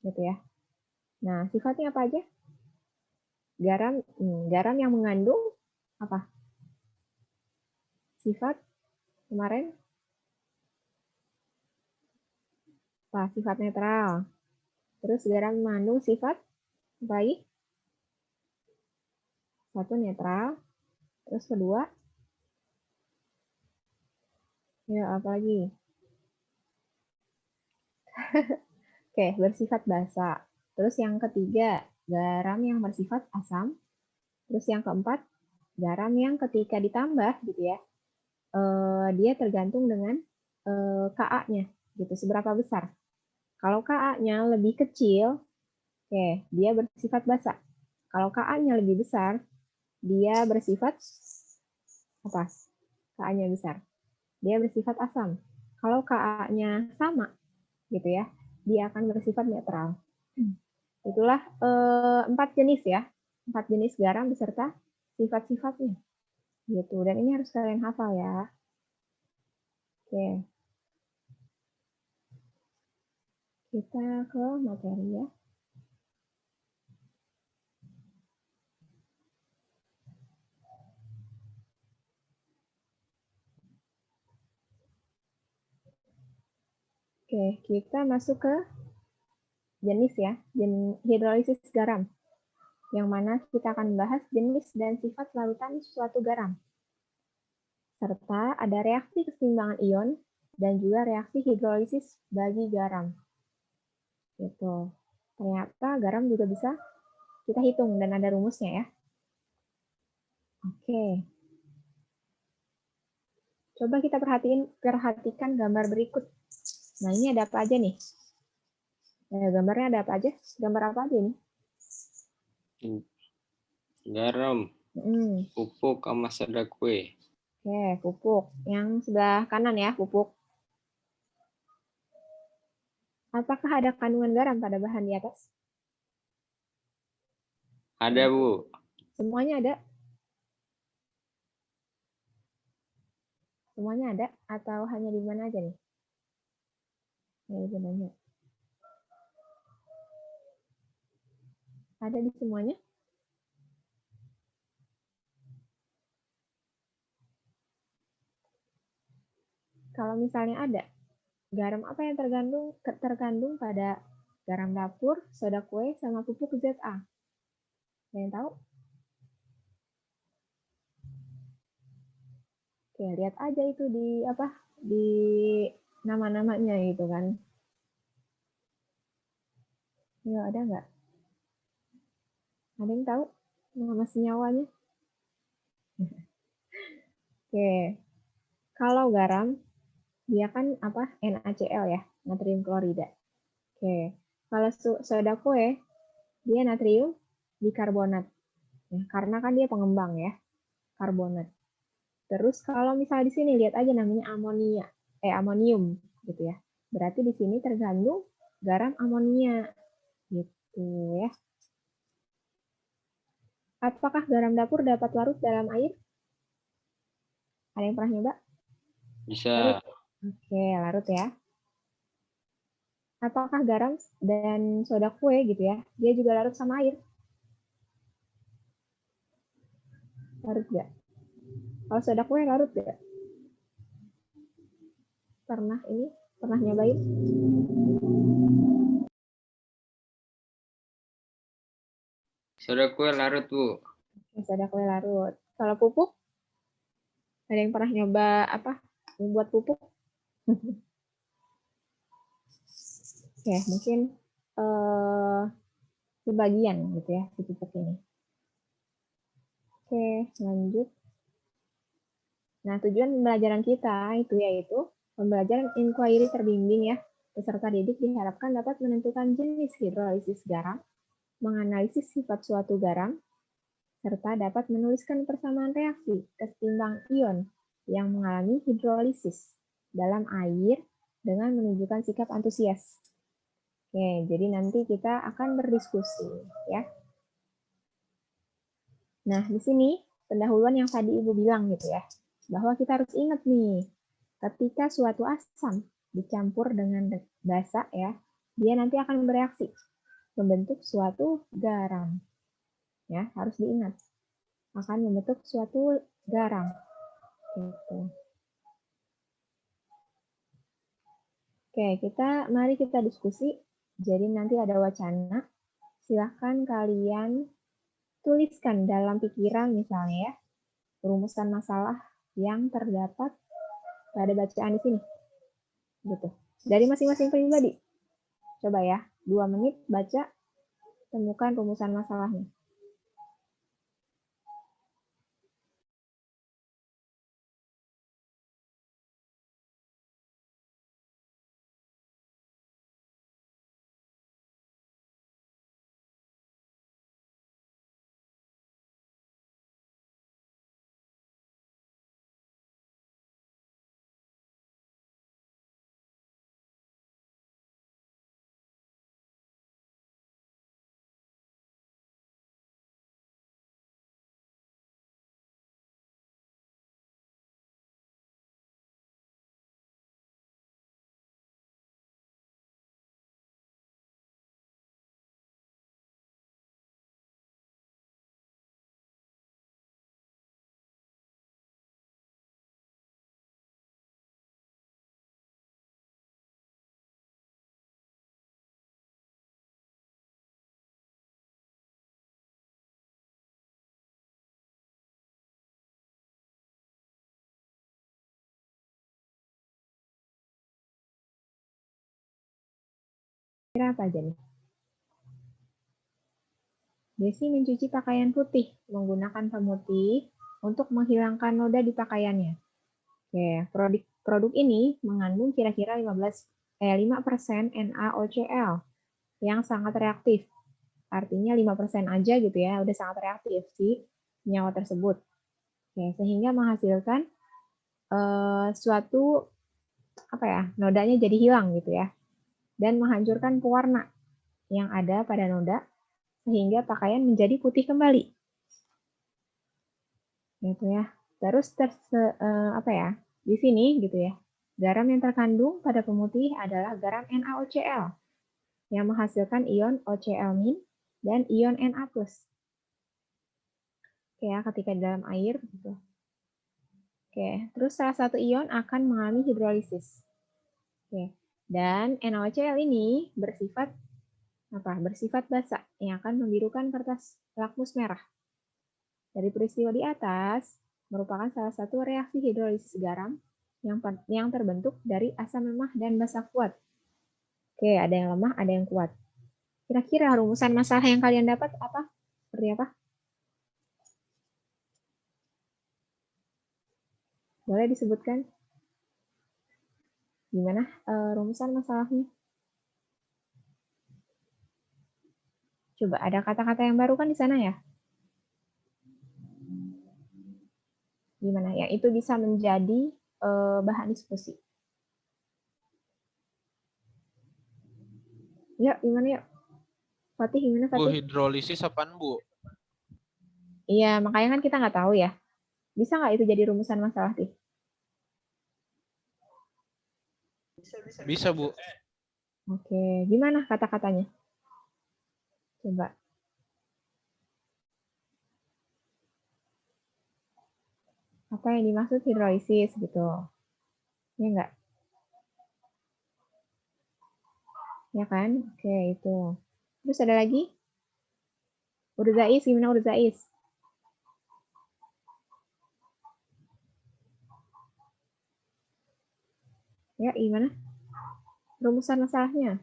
gitu ya. Nah, sifatnya apa aja? Garam yang mengandung apa? Sifat kemarin apa? Sifat netral. Terus garam mengandung sifat apa lagi? Satu netral. Terus kedua, ya apa lagi? Oke, bersifat basa. Terus yang ketiga, garam yang bersifat asam. Terus yang keempat, garam yang ketika ditambah gitu ya, dia tergantung dengan Ka-nya gitu, seberapa besar. Kalau Ka-nya lebih kecil, oke, dia bersifat basa. Kalau Ka-nya lebih besar, dia bersifat apa? Ka-nya besar. Dia bersifat asam. Kalau Ka-nya sama gitu ya, dia akan bersifat netral. Itulah 4 jenis ya. 4 jenis garam beserta sifat-sifatnya. Gitu. Dan ini harus kalian hafal ya. Oke. Kita ke materi ya. Oke, kita masuk ke jenis ya, hidrolisis garam. Yang mana kita akan bahas jenis dan sifat larutan suatu garam. Serta ada reaksi keseimbangan ion dan juga reaksi hidrolisis bagi garam. Gitu. Ternyata garam juga bisa kita hitung dan ada rumusnya ya. Oke. Coba kita perhatikan gambar berikut. Nah, ini ada apa aja nih? Gambarnya ada apa aja? Gambar apa aja nih? Garam, pupuk, sama soda kue. Oke, pupuk. Yang sebelah kanan ya, pupuk. Apakah ada kandungan garam pada bahan di atas? Ada, Bu. Semuanya ada? Semuanya ada? Atau hanya di mana aja nih? Ya, itu nanya. Ada di semuanya? Kalau misalnya ada, garam apa yang terkandung pada garam dapur, soda kue, sama pupuk ZA? Ada yang tahu? Oke, lihat aja itu di nama-namanya gitu kan. Ya, ada nggak? Ada yang tahu nama senyawanya? Oke, kalau garam, dia kan apa? NaCl ya, natrium klorida. Oke, kalau soda kue, dia natrium bikarbonat. Ya, karena kan dia pengembang ya, karbonat. Terus kalau misalnya di sini lihat aja namanya amonium gitu ya. Berarti di sini tergandung garam amonia gitu ya. Apakah garam dapur dapat larut dalam air? Ada yang pernah nyoba? Bisa. Larut. Oke, larut ya. Apakah garam dan soda kue gitu ya, dia juga larut sama air? Larut nggak? Kalau soda kue larut nggak? Pernah nyobain? Soda kue larut, Bu. Soda kue larut. Kalau pupuk? Ada yang pernah nyoba membuat pupuk? Ya, mungkin sebagian gitu ya si pupuk ini. Oke, lanjut. Nah, tujuan pembelajaran kita itu yaitu pembelajaran inquiry terbimbing ya. Peserta didik diharapkan dapat menentukan jenis hidrolisis garam, menganalisis sifat suatu garam, serta dapat menuliskan persamaan reaksi keseimbangan ion yang mengalami hidrolisis dalam air dengan menunjukkan sikap antusias. Oke, jadi nanti kita akan berdiskusi ya. Nah, di sini pendahuluan yang tadi Ibu bilang gitu ya, bahwa kita harus ingat nih, ketika suatu asam dicampur dengan basa ya, dia nanti akan bereaksi membentuk suatu garam. Ya, harus diingat. Akan membentuk suatu garam. Gitu. Oke, mari kita diskusi. Jadi nanti ada wacana. Silahkan kalian tuliskan dalam pikiran misalnya ya, rumusan masalah yang terdapat pada bacaan di sini. Gitu. Dari masing-masing pribadi. Coba ya, 2 menit baca, temukan rumusan masalahnya. Kira apa aja nih? Desi mencuci pakaian putih menggunakan pemutih untuk menghilangkan noda di pakaiannya. Oke, produk ini mengandung kira-kira 5% NaOCl yang sangat reaktif. Artinya 5% aja gitu ya, udah sangat reaktif si senyawa tersebut. Oke, sehingga menghasilkan suatu nodanya jadi hilang gitu ya. Dan menghancurkan pewarna yang ada pada noda sehingga pakaian menjadi putih kembali. Gitu ya. Terus di sini gitu ya. Garam yang terkandung pada pemutih adalah garam NaOCl yang menghasilkan ion OCl- dan ion Na+. Oke ya, ketika di dalam air gitu. Oke, terus salah satu ion akan mengalami hidrolisis. Oke. Dan NaOCl ini bersifat basa yang akan membirukan kertas lakmus merah. Dari peristiwa di atas merupakan salah satu reaksi hidrolisis garam yang terbentuk dari asam lemah dan basa kuat. Oke, ada yang lemah, ada yang kuat. Kira-kira rumusan masalah yang kalian dapat apa? Seperti apa? Boleh disebutkan? Gimana rumusan masalahnya? Coba ada kata-kata yang baru kan di sana ya? Gimana ya? Itu bisa menjadi bahan diskusi. Yuk, gimana yuk? Fatih, gimana Fatih? Bu, hidrolisis apaan, Bu? Iya, makanya kan kita nggak tahu ya. Bisa nggak itu jadi rumusan masalah, Tih? Bisa, Bu. Oke, gimana kata-katanya? Coba. Apa yang dimaksud hidrolisis gitu? Ya nggak? Ya kan? Oke, itu. Terus ada lagi? Urzais, gimana Urzais? Ya, gimana? Rumusan masalahnya?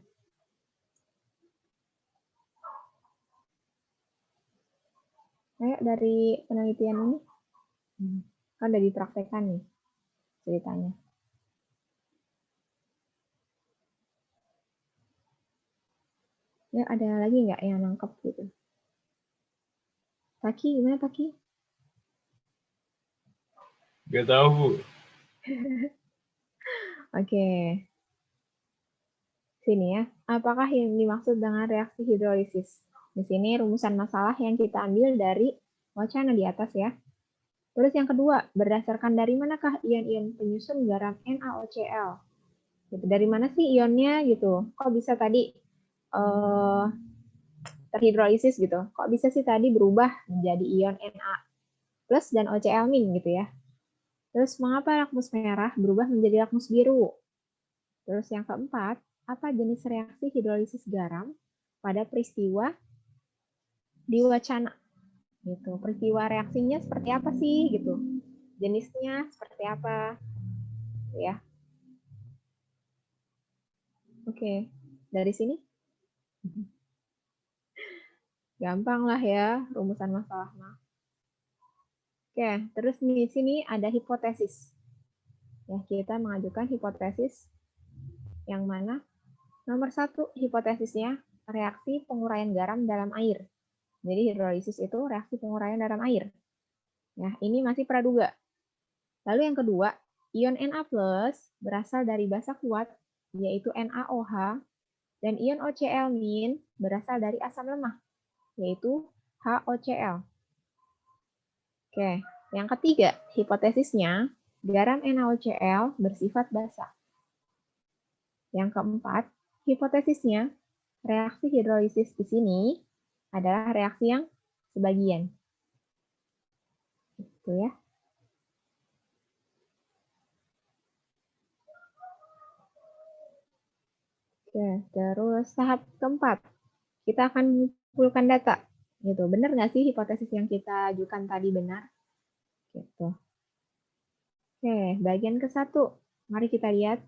Kayak dari penelitian ini, kan udah dipraktekkan nih ceritanya. Ya, ada lagi nggak yang nangkep gitu? Taki, gimana Taki? Gak tahu, Bu. Oke. Sini ya. Apakah yang dimaksud dengan reaksi hidrolisis? Di sini rumusan masalah yang kita ambil dari wacana di atas ya. Terus yang kedua, berdasarkan dari manakah ion-ion penyusun garam NaOCl? Gitu. Dari mana sih ionnya gitu? Kok bisa tadi terhidrolisis gitu. Kok bisa sih tadi berubah menjadi ion Na plus dan OCl- gitu ya. Terus mengapa lakmus merah berubah menjadi lakmus biru? Terus yang keempat, apa jenis reaksi hidrolisis garam pada peristiwa diwacana? Gitu. Peristiwa reaksinya seperti apa sih gitu? Jenisnya seperti apa? Ya. Oke. Dari sini gampang lah ya rumusan masalah mah. Oke, terus di sini ada hipotesis. Ya, kita mengajukan hipotesis yang mana nomor 1 hipotesisnya reaksi penguraian garam dalam air. Jadi hidrolisis itu reaksi penguraian dalam air. Ya, ini masih praduga. Lalu yang kedua, ion Na+ berasal dari basa kuat yaitu NaOH dan ion OCl- berasal dari asam lemah yaitu HOCl. Oke, yang ketiga, hipotesisnya garam NaOCl bersifat basa. Yang keempat, hipotesisnya reaksi hidrolisis di sini adalah reaksi yang sebagian. Itu ya. Oke, terus tahap keempat, kita akan mengumpulkan data. Gitu. Benar nggak sih hipotesis yang kita ajukan tadi benar? Gitu. Oke, bagian ke-1. Mari kita lihat.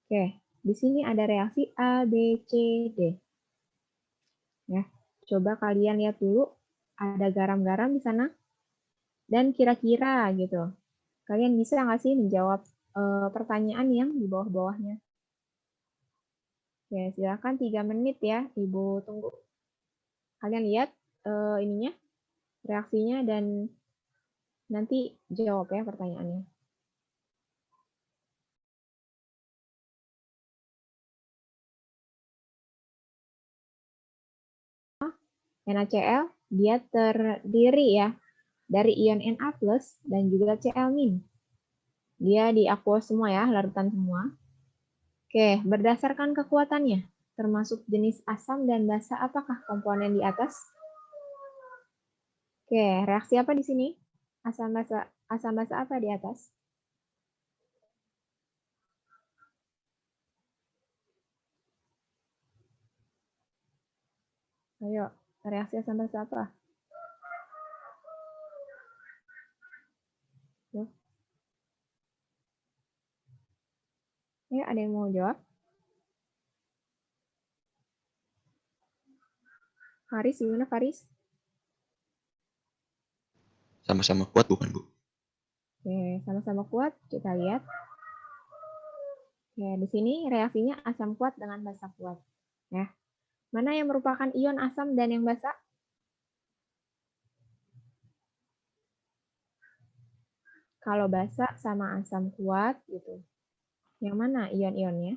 Oke, di sini ada reaksi A, B, C, D. Ya, coba kalian lihat dulu, ada garam-garam di sana. Dan kira-kira gitu, kalian bisa nggak sih menjawab pertanyaan yang di bawah-bawahnya? Oke, silakan 3 menit ya, Ibu tunggu. Kalian lihat ininya, reaksinya, dan nanti jawab ya pertanyaannya. NaCl, dia terdiri ya dari ion Na+ dan juga Cl-. Dia di aqueous semua ya, larutan semua. Oke, berdasarkan kekuatannya, termasuk jenis asam dan basa, apakah komponen di atas? Oke, reaksi apa di sini? Asam basa apa di atas? Ayo, reaksi asam basa apa? Yuk. Ya, ada yang mau jawab? Faris, gimana Faris? Sama-sama kuat bukan, Bu? Oke, sama-sama kuat. Kita lihat. Oke, di sini reaksinya asam kuat dengan basa kuat. Ya. Mana yang merupakan ion asam dan yang basa? Kalau basa sama asam kuat gitu. Yang mana ion-ionnya?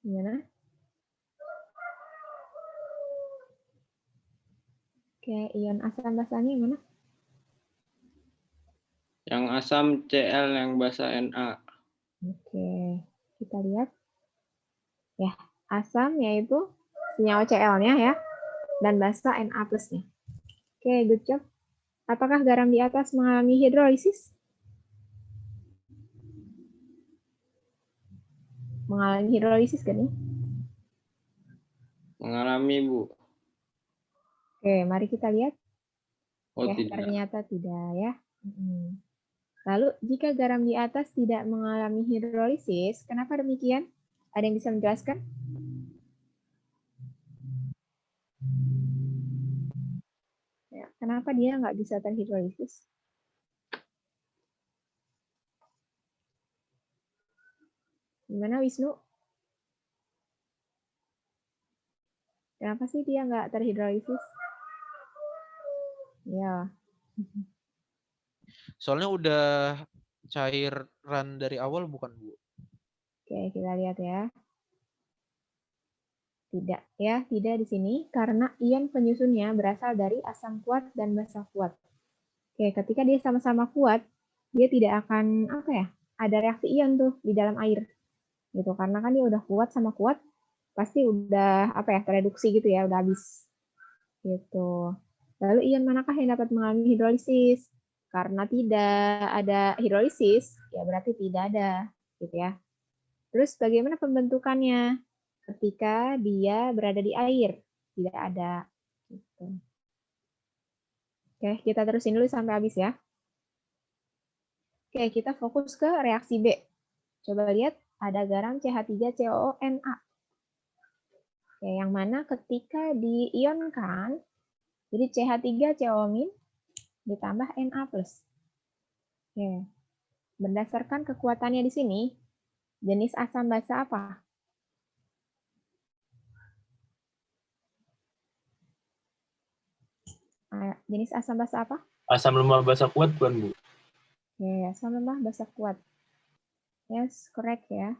Gimana? Oke, ion asam basanya yang mana? Yang asam Cl, yang basa Na. Oke, kita lihat. Ya, asam yaitu senyawa Cl-nya ya, dan basa Na+-nya. Oke, good job. Apakah garam di atas mengalami hidrolisis? Mengalami hidrolisis kan nih? Mengalami, Bu. Oke, mari kita lihat. Oh, Ya, tidak. ternyata tidak ya. Lalu, jika garam di atas tidak mengalami hidrolisis, kenapa demikian? Ada yang bisa menjelaskan? Ya, kenapa dia nggak bisa terhidrolisis? Gimana Wisnu? Kenapa sih dia nggak terhidrolisis? Ya. Soalnya udah cairan dari awal bukan, Bu? Oke, kita lihat ya. Tidak ya, tidak di sini karena ion penyusunnya berasal dari asam kuat dan basa kuat. Oke, ketika dia sama-sama kuat, dia tidak akan ada reaksi ion tuh di dalam air. Gitu. Karena kan dia udah kuat sama kuat, pasti udah tereduksi gitu ya, udah habis. Gitu. Lalu ion manakah yang dapat mengalami hidrolisis? Karena tidak ada hidrolisis, ya berarti tidak ada, gitu ya. Terus bagaimana pembentukannya ketika dia berada di air? Tidak ada. Gitu. Oke, kita terusin dulu sampai habis ya. Oke, kita fokus ke reaksi B. Coba lihat, ada garam CH3COO-Na. Oke, yang mana ketika diionkan, jadi CH3CO- ditambah Na+. Oke. Berdasarkan kekuatannya di sini, jenis asam basa apa? Jenis asam basa apa? Asam lemah basa kuat bukan, Bu? Oke, asam lemah basa kuat. Yes, correct ya.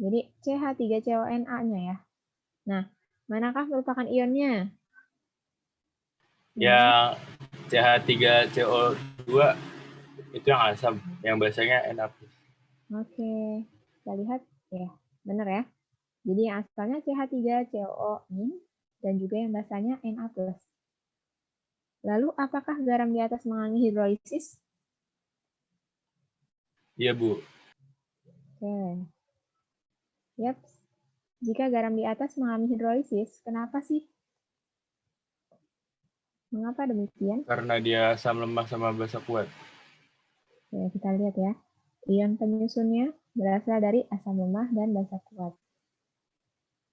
Jadi CH3CONA-nya ya. Nah, manakah merupakan ionnya? Yang CH3CO2 itu yang asam, yang basanya Na+. Oke, kita lihat ya, benar ya. Jadi yang asalnya CH3COO- dan juga yang basanya Na+. Lalu apakah garam di atas mengalami hidrolisis? Iya, Bu. Oke. Yap. Jika garam di atas mengalami hidrolisis, kenapa sih? Mengapa demikian? Karena dia asam lemah sama basa kuat. Oke, kita lihat ya. Ion penyusunnya berasal dari asam lemah dan basa kuat.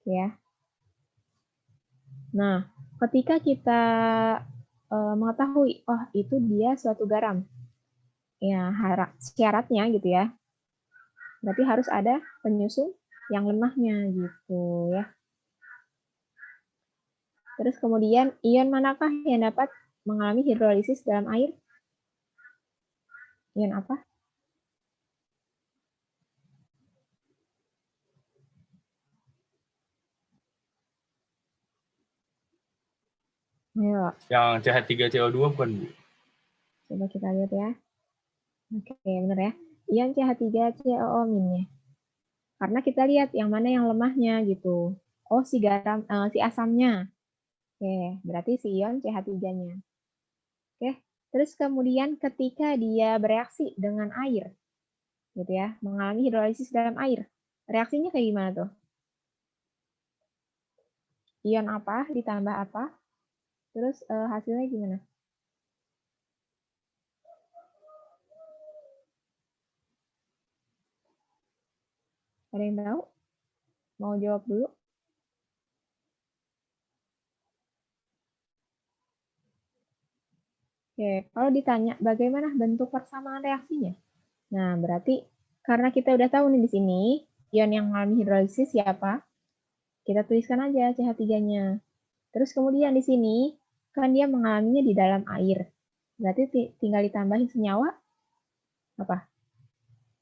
Oke ya. Nah, ketika kita mengetahui, oh itu dia suatu garam, ya syaratnya gitu ya. Berarti harus ada penyusun yang lemahnya gitu ya. Terus kemudian ion manakah yang dapat mengalami hidrolisis dalam air? Ion apa? Ayo. Yang CH3CO2 bukan, Bu? Coba kita lihat ya. Oke, benar ya. Ion CH3COO- ya. Karena kita lihat yang mana yang lemahnya gitu. Oh, si asamnya. Oke, berarti si ion CH3-nya. Oke, terus kemudian ketika dia bereaksi dengan air, gitu ya, mengalami hidrolisis dalam air, reaksinya kayak gimana tuh? Ion apa ditambah apa? Terus hasilnya gimana? Ada yang tahu? Mau jawab dulu? Oke, kalau ditanya bagaimana bentuk persamaan reaksinya? Nah, berarti karena kita udah tahu nih di sini, ion yang mengalami hidrolisis siapa? Kita tuliskan aja CH3-nya. Terus kemudian di sini, kan dia mengalaminya di dalam air. Berarti tinggal ditambahin senyawa apa?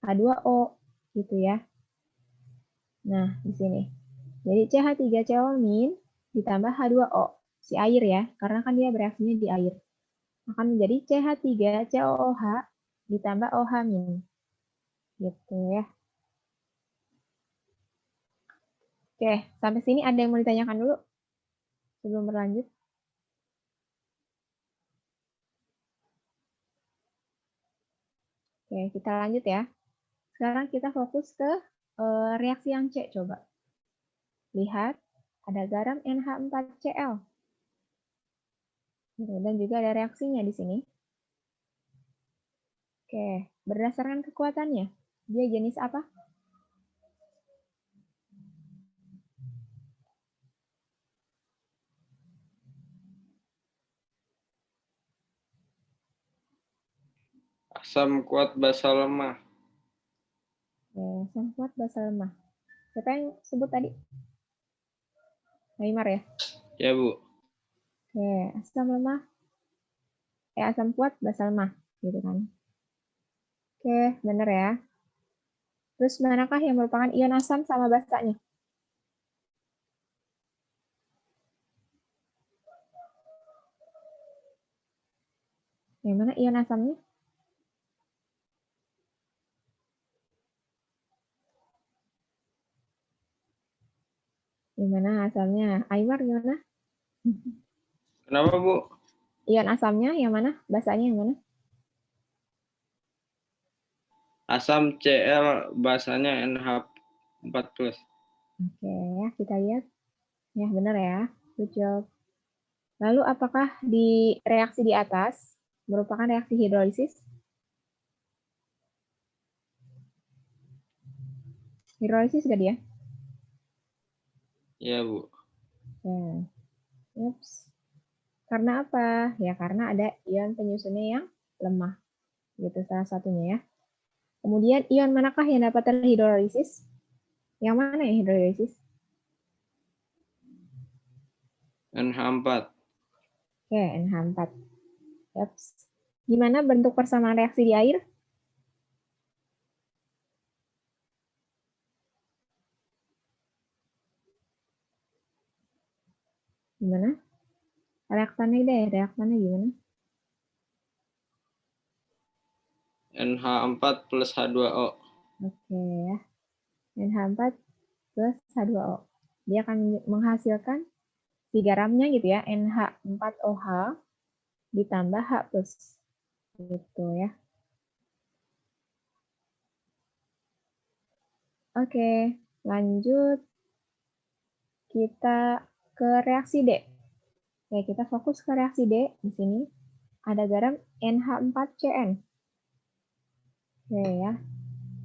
H2O gitu ya. Nah, di sini. Jadi CH3CO- ditambah H2O, si air ya, karena kan dia bereaksinya di air. Akan menjadi CH3COOH ditambah OH-. Gitu ya. Oke, sampai sini ada yang mau ditanyakan dulu sebelum berlanjut? Oke, kita lanjut ya. Sekarang kita fokus ke reaksi yang C, coba. Lihat, ada garam NH4Cl. Dan juga ada reaksinya di sini. Oke, berdasarkan kekuatannya, dia jenis apa? Asam kuat basa lemah. Oke, asam kuat basa lemah. Siapa yang sebut tadi? Neymar ya? Ya, Bu. Oke, asam lemah. Asam kuat basa lemah, gitu kan. Oke, benar ya. Terus manakah yang merupakan ion asam sama basanya? Yang mana ion asamnya? Gimana asamnya? Aymar gimana? Kenapa, Bu? Ion asamnya yang mana? Basanya yang mana? Asam Cl basanya NH4+. Oke, ya kita lihat. Ya, benar ya. Good job. Lalu apakah di reaksi di atas merupakan reaksi hidrolisis? Hidrolisis gak dia? Iya, Bu. Ya. Ups. Karena apa? Ya karena ada ion penyusunnya yang lemah. Gitu salah satunya ya. Kemudian ion manakah yang dapat terhidrolisis? Yang mana yang hidrolisis? NH4. Oke, NH4. Ups. Gimana bentuk persamaan reaksi di air? Gimana? Reaktannya deh, reaktannya gimana? NH4 plus H2O. Oke ya. NH4 plus H2O. Dia akan menghasilkan si garamnya gitu ya, NH4OH ditambah H+. Gitu ya. Oke, lanjut kita ke reaksi D. Oke, kita fokus ke reaksi D. Di sini ada garam NH4CN. Oke ya.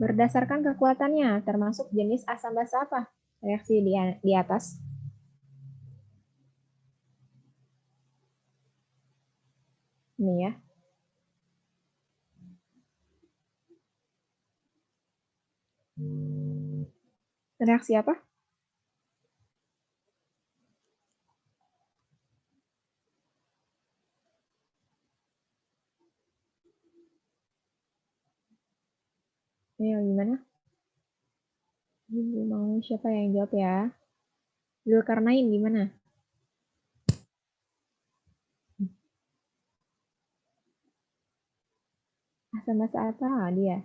Berdasarkan kekuatannya, termasuk jenis asam basa apa? Reaksi di atas. Ini ya. Reaksi apa? Ayo, gimana? Mau siapa yang jawab ya? Zulkarnain gimana? Asam basa apa dia?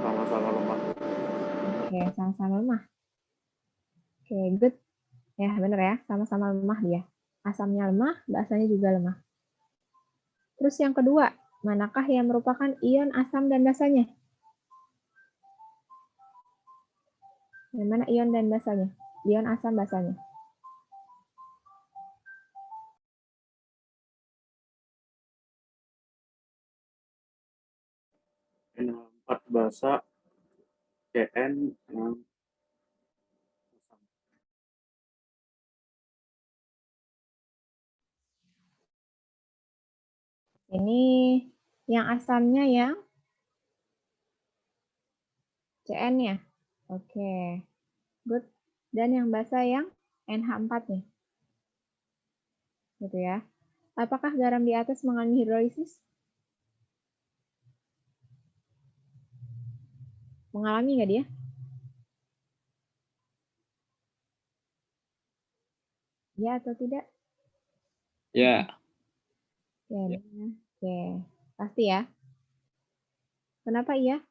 Sama-sama lemah. Oke, sama-sama lemah. Oke, good. Ya, bener ya. Sama-sama lemah dia. Asamnya lemah, basanya juga lemah. Terus yang kedua, manakah yang merupakan ion asam dan basanya? Yang mana ion dan basanya? Ion asam basanya. NH4 basa, CN yang Ini yang asamnya yang CN-nya. Oke, good. Dan yang basa yang NH4-nya. Gitu ya. Apakah garam di atas mengalami hidrolisis? Mengalami nggak dia? Ya atau tidak? Ya. Ya. Oke, pasti ya. Kenapa iya?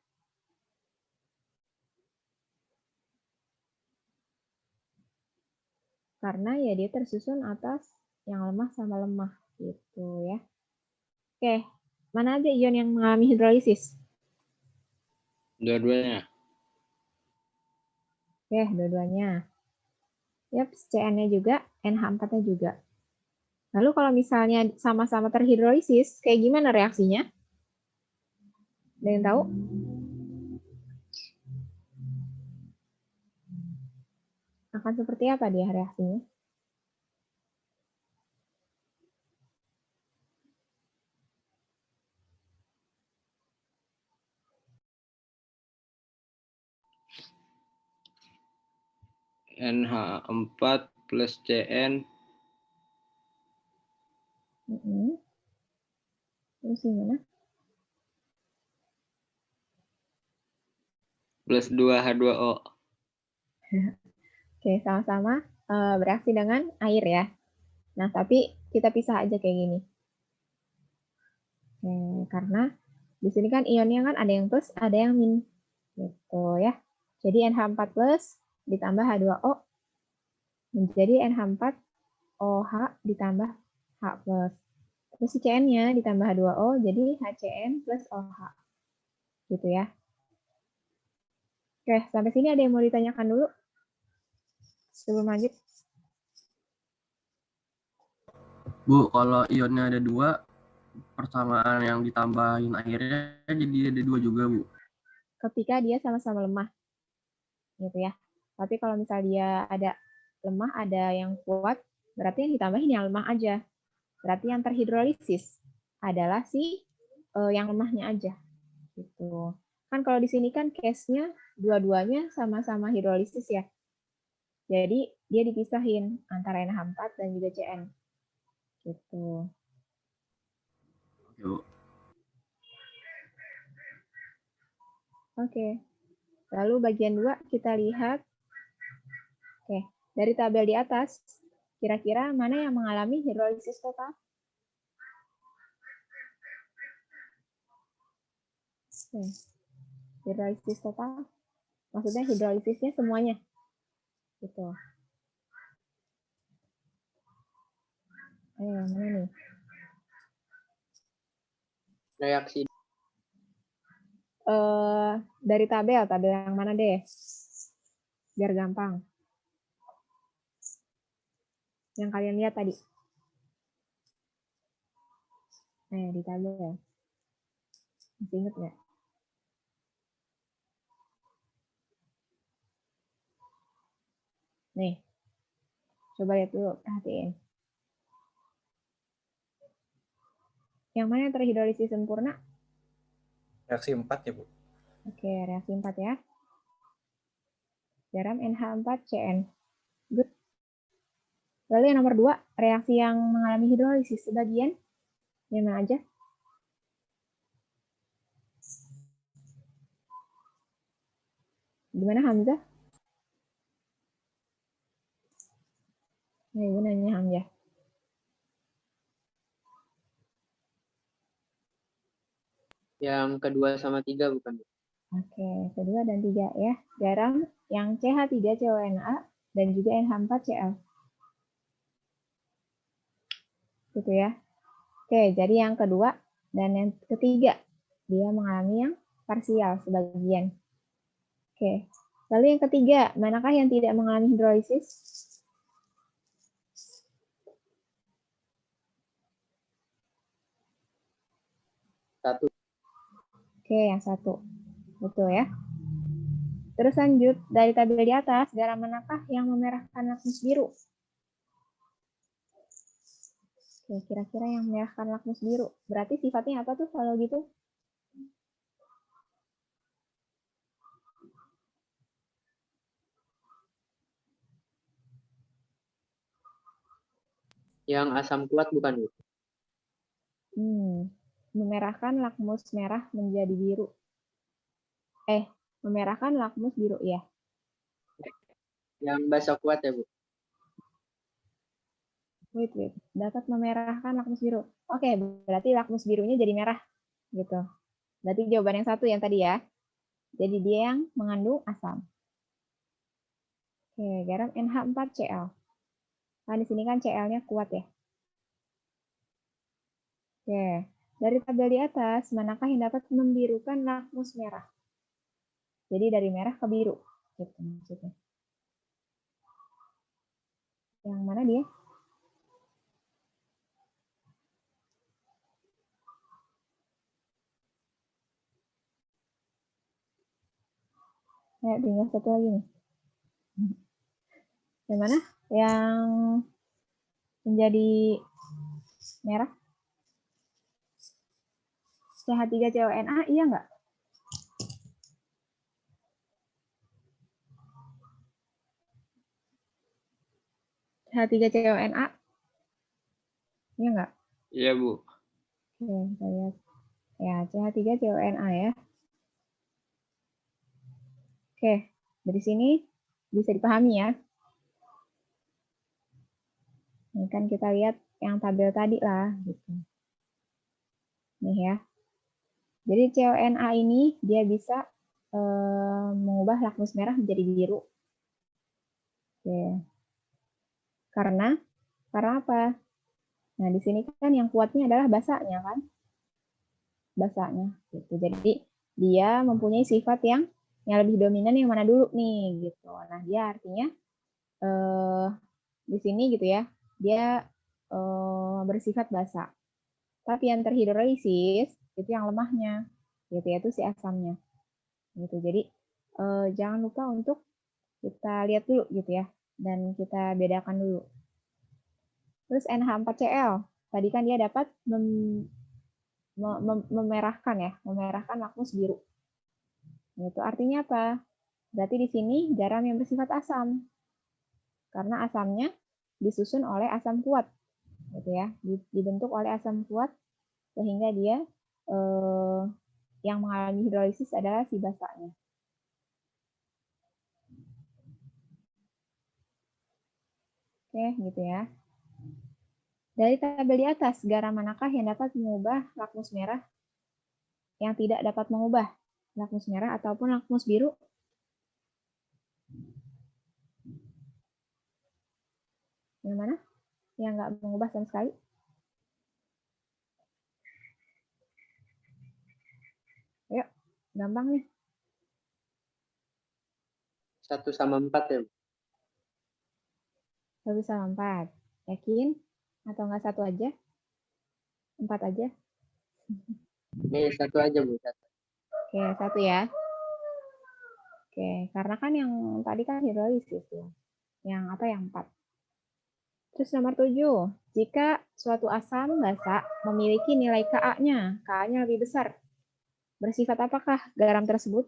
Karena ya dia tersusun atas yang lemah sama lemah gitu ya. Oke, mana aja ion yang mengalami hidrolisis? Dua-duanya. Oke, dua-duanya. Yap, CN-nya juga, NH4-nya juga. Lalu kalau misalnya sama-sama terhidrolisis, kayak gimana reaksinya? Ada yang tahu? Akan seperti apa dia reaksinya? NH4 plus CN Terus gimana? plus 2H2O. Oke, sama-sama bereaksi dengan air ya. Nah, tapi kita pisah aja kayak gini. karena di sini kan ionnya kan ada yang plus, ada yang min. Gitu ya. Jadi NH4 plus ditambah H2O menjadi NH4OH ditambah H plus. Terus si CN-nya ditambah H2O jadi HCN plus OH. Gitu ya. Oke, sampai sini ada yang mau ditanyakan dulu? Sebelum lanjut. Bu, kalau ionnya ada 2, persamaan yang ditambahin akhirnya jadi ada 2 juga, Bu. Ketika dia sama-sama lemah. Gitu ya. Tapi kalau misalnya dia ada lemah, ada yang kuat, berarti yang ditambahin yang lemah aja. Berarti yang terhidrolisis adalah si yang lemahnya aja. Gitu. Kan kalau di sini kan case-nya dua-duanya sama-sama hidrolisis ya. Jadi dia dipisahin antara NH4 dan juga CN. Gitu. Oke, Bu. Oke. Lalu bagian 2 kita lihat. Oke, dari tabel di atas, kira-kira mana yang mengalami hidrolisis total? Oke. Hidrolisis total. Maksudnya hidrolisisnya semuanya. Gitu. Ayo, mana nih? Reaksi. Dari tabel yang mana deh? Biar gampang. Yang kalian lihat tadi. Di tabel. Masih inget nggak? Nih. Coba lihat dulu, perhatiin. Yang mana yang terhidrolisis sempurna? Reaksi 4 ya, Bu. Oke, reaksi 4 ya. Garam NH4CN. Good. Lalu yang nomor 2, reaksi yang mengalami hidrolisis sebagian. Yang mana aja? Gimana Hamzah? Ibu nanya Hamzah. Yang kedua sama 3 bukan? Oke, kedua dan 3 ya. Garam yang CH3CONA dan juga NH4Cl. Gitu ya. Oke, jadi yang kedua dan yang ketiga, dia mengalami yang parsial sebagian. Oke, lalu yang ketiga, manakah yang tidak mengalami hidrolisis? Satu. Oke, yang 1. Betul ya. Terus lanjut, dari tabel di atas, garam manakah yang memerahkan lakmus biru? Oke, kira-kira yang memerahkan lakmus biru. Berarti sifatnya apa tuh kalau gitu? Yang asam kuat bukan, Bu? Memerahkan lakmus merah menjadi biru. Memerahkan lakmus biru, ya. Yang basa kuat ya, Bu? Wait. Dapat memerahkan lakmus biru. Oke, berarti lakmus birunya jadi merah. Gitu. Berarti jawaban yang 1 yang tadi ya. Jadi dia yang mengandung asam. Oke, garam NH4Cl. Nah, di sini kan Cl-nya kuat ya. Oke, dari tabel di atas, manakah yang dapat membirukan lakmus merah? Jadi dari merah ke biru. Gitu maksudnya. Yang mana dia? Tinggal satu lagi nih. Yang mana? Yang menjadi merah? CH3CONA, iya nggak? CH3CONA, iya nggak? Iya, Bu. Oke, kita lihat. Ya, CH3CONA ya. Oke, dari sini bisa dipahami ya. Ini kan kita lihat yang tabel tadi lah. Gitu. Nih ya. Jadi CONA ini dia bisa mengubah lakmus merah menjadi biru. Oke. Karena apa? Nah, di sini kan yang kuatnya adalah basanya kan? Basanya gitu. Jadi dia mempunyai sifat yang lebih dominan yang mana dulu nih gitu. Nah, dia artinya di sini gitu ya. Dia bersifat basa. Tapi yang terhidrolisis itu yang lemahnya, gitu, yaitu si asamnya. Gitu. Jadi jangan lupa untuk kita lihat dulu gitu ya, dan kita bedakan dulu. Terus NH4Cl, tadi kan dia dapat memerahkan ya, memerahkan lakmus biru. Itu artinya apa? Berarti di sini garam yang bersifat asam, karena asamnya disusun oleh asam kuat, gitu ya, dibentuk oleh asam kuat sehingga dia yang mengalami hidrolisis adalah si basanya. Oke, gitu ya. Dari tabel di atas, garam manakah yang dapat mengubah lakmus merah yang tidak dapat mengubah lakmus merah ataupun lakmus biru? Yang mana? Yang nggak mengubah sama sekali? Ayo, gampang nih. 1/4 ya, Bu? 1/4. Yakin? Atau nggak 1 aja? 4 aja? Ini 1 aja, Bu. 1. Oke, 1 ya. Oke, karena kan yang tadi kan hidrolisis ya. Yang apa yang 4. Terus nomor 7. Jika suatu asam basa memiliki nilai Ka-nya, Ka-nya lebih besar, bersifat apakah garam tersebut?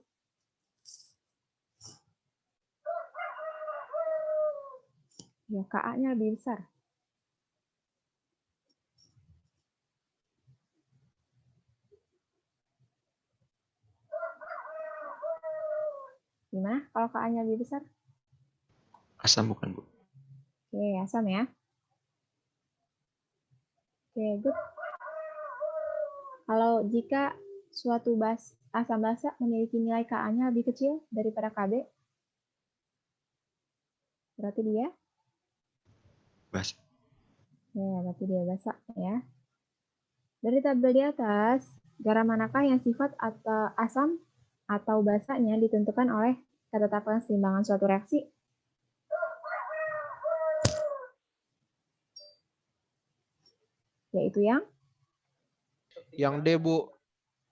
Ya, Ka-nya lebih besar. Gimana kalau Ka-nya lebih besar? Asam bukan, Bu? Oke, asam ya. Oke, good. Kalau jika suatu asam basa memiliki nilai Ka-nya lebih kecil daripada Kb, berarti dia? Basa. Ya, berarti dia basa ya. Dari tabel di atas, garam manakah yang sifat atau asam atau basanya ditentukan oleh ketetapan keseimbangan suatu reaksi? Yaitu yang D, Bu.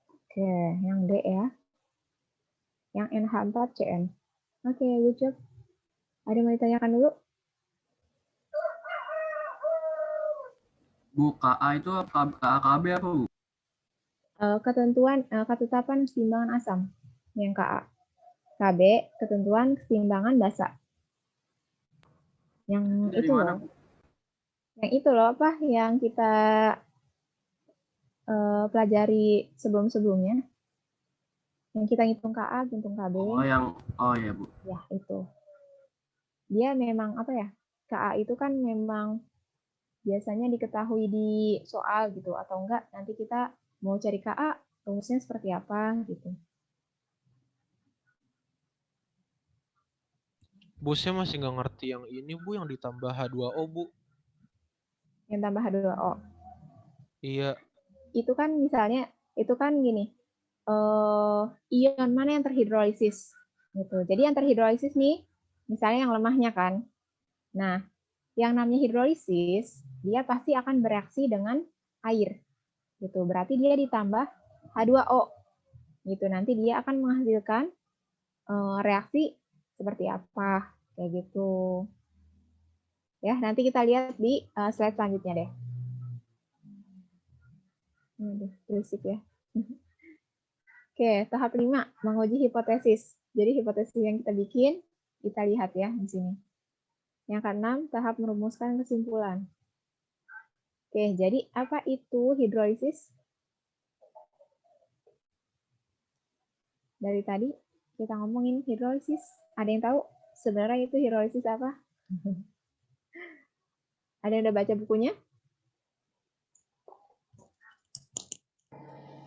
Oke, yang D ya. Yang NH4CN. Oke, good job. Ada yang mau ditanyakan dulu? Bu, KA itu KAKB apa, Bu? Ketetapan keseimbangan asam yang Ka. KB ketentuan keseimbangan basa. Yang Dari itu mana, loh. Bu? Yang itu loh apa yang kita pelajari sebelum-sebelumnya. Yang kita ngitung Ka, ngitung KB. Oh ya, Bu. Ya, itu. Dia memang apa ya? Ka itu kan memang biasanya diketahui di soal gitu, atau enggak nanti kita mau cari Ka, rumusnya seperti apa gitu. Bu, saya masih nggak ngerti yang ini, Bu, yang ditambah H2O, Bu. Yang tambah H2O. Iya. Itu kan misalnya, itu kan gini, ion mana yang terhidrolisis gitu. Jadi yang terhidrolisis nih, misalnya yang lemahnya kan. Nah, yang namanya hidrolisis, dia pasti akan bereaksi dengan air gitu. Berarti dia ditambah H2O gitu. Nanti dia akan menghasilkan reaksi seperti apa kayak gitu. Ya, nanti kita lihat di slide selanjutnya deh. Aduh, berisik ya. Oke, tahap 5, menguji hipotesis. Jadi hipotesis yang kita bikin, kita lihat ya di sini. Yang keenam, tahap merumuskan kesimpulan. Oke, jadi apa itu hidrolisis? Dari tadi kita ngomongin hidrolisis. Ada yang tahu sebenarnya itu hidrolisis apa? Ada yang udah baca bukunya?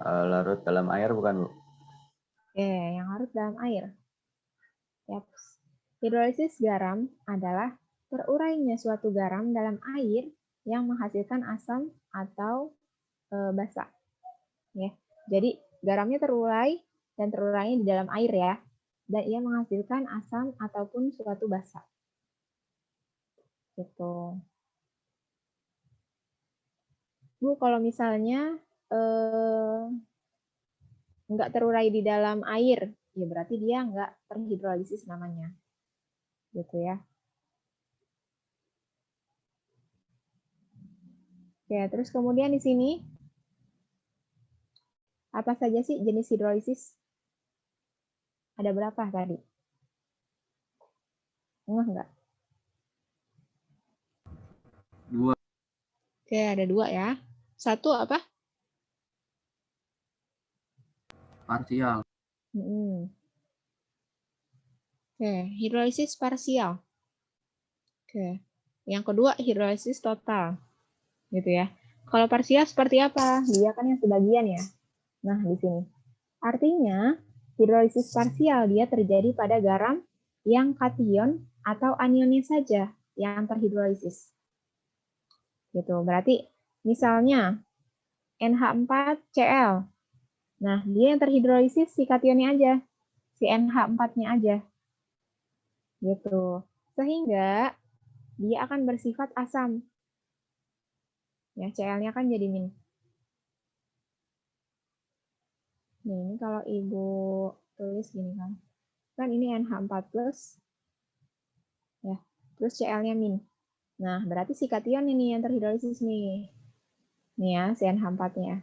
Larut dalam air bukan, Bu? Oke, yang larut dalam air. Yap. Hidrolisis garam adalah terurainya suatu garam dalam air yang menghasilkan asam atau basa. Ya. Jadi garamnya terurai dan terurainya di dalam air ya. Dan ia menghasilkan asam ataupun suatu basa. Gitu. Bu, kalau misalnya nggak terurai di dalam air, ya berarti dia nggak terhidrolisis namanya. Gitu ya. Oke, terus kemudian di sini, apa saja sih jenis hidrolisis? Ada berapa tadi? Enggak? 2. Oke, ada 2 ya. 1 apa? Parsial. Oke, hidrolisis parsial. Oke. Yang kedua, hidrolisis total. Gitu ya. Kalau parsial seperti apa? Dia kan yang sebagian ya. Nah, di sini. Artinya, hidrolisis parsial dia terjadi pada garam yang kation atau anionnya saja yang terhidrolisis. Gitu. Berarti misalnya NH4Cl. Nah, dia yang terhidrolisis si kationnya aja. Si NH4-nya aja. Gitu. Sehingga dia akan bersifat asam. Ya, Cl-nya kan jadi min. Nih, ini kalau Ibu tulis gini kan. Kan ini NH4+. Ya, terus Cl-nya min. Nah, berarti si kation ini yang terhidrolisis nih. Nih ya, si NH4-nya.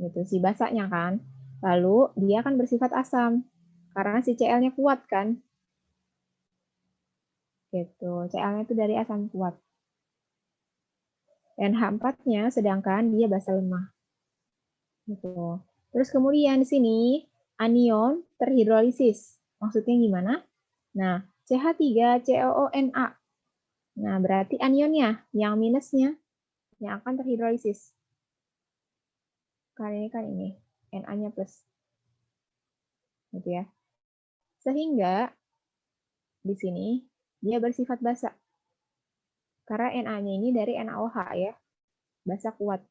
Gitu, si basanya kan. Lalu, dia akan bersifat asam. Karena si Cl-nya kuat kan. Gitu, Cl-nya itu dari asam kuat. NH4-nya sedangkan dia basa lemah. Gitu. Terus kemudian di sini anion terhidrolisis. Maksudnya gimana? Nah, CH3COONA. Nah, berarti anionnya yang minusnya yang akan terhidrolisis. Kali ini kan ini, Na-nya plus. Gitu ya. Sehingga di sini dia bersifat basa. Karena Na-nya ini dari NaOH ya. Basa kuat.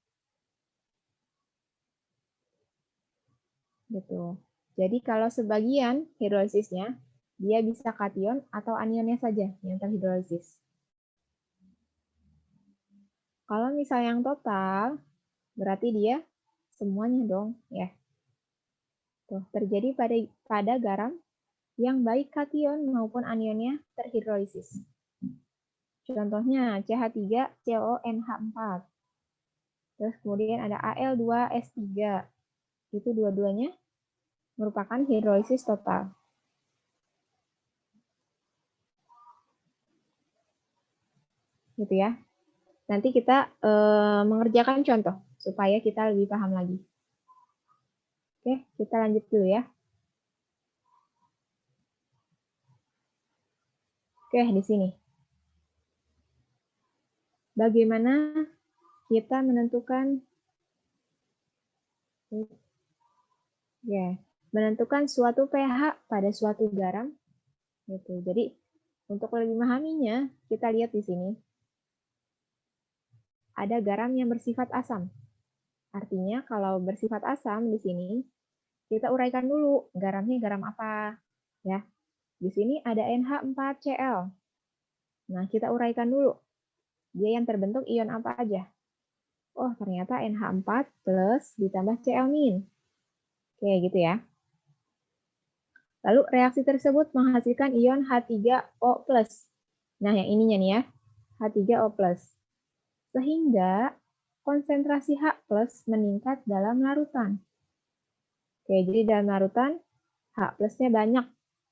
Gitu. Jadi kalau sebagian hidrolisisnya, dia bisa kation atau anionnya saja yang terhidrolisis. Kalau misalnya yang total, berarti dia semuanya dong, ya. Tuh, terjadi pada garam yang baik kation maupun anionnya terhidrolisis. Contohnya CH3CONH4. Terus kemudian ada Al2S3. Itu dua-duanya merupakan hidrolisis total. Gitu ya. Nanti kita mengerjakan contoh supaya kita lebih paham lagi. Oke, kita lanjut dulu ya. Oke, di sini. Bagaimana kita menentukan menentukan suatu pH pada suatu garam gitu. Jadi untuk lebih memahaminya, kita lihat di sini. Ada garam yang bersifat asam. Artinya kalau bersifat asam di sini kita uraikan dulu garamnya garam apa ya. Di sini ada NH4Cl. Nah, kita uraikan dulu. Dia yang terbentuk ion apa aja? Oh, ternyata NH4 plus ditambah Cl-. Oke, gitu ya. Lalu reaksi tersebut menghasilkan ion H3O+. Nah, yang ininya nih ya, H3O+. Sehingga konsentrasi H+ meningkat dalam larutan. Oke, jadi dalam larutan H+-nya banyak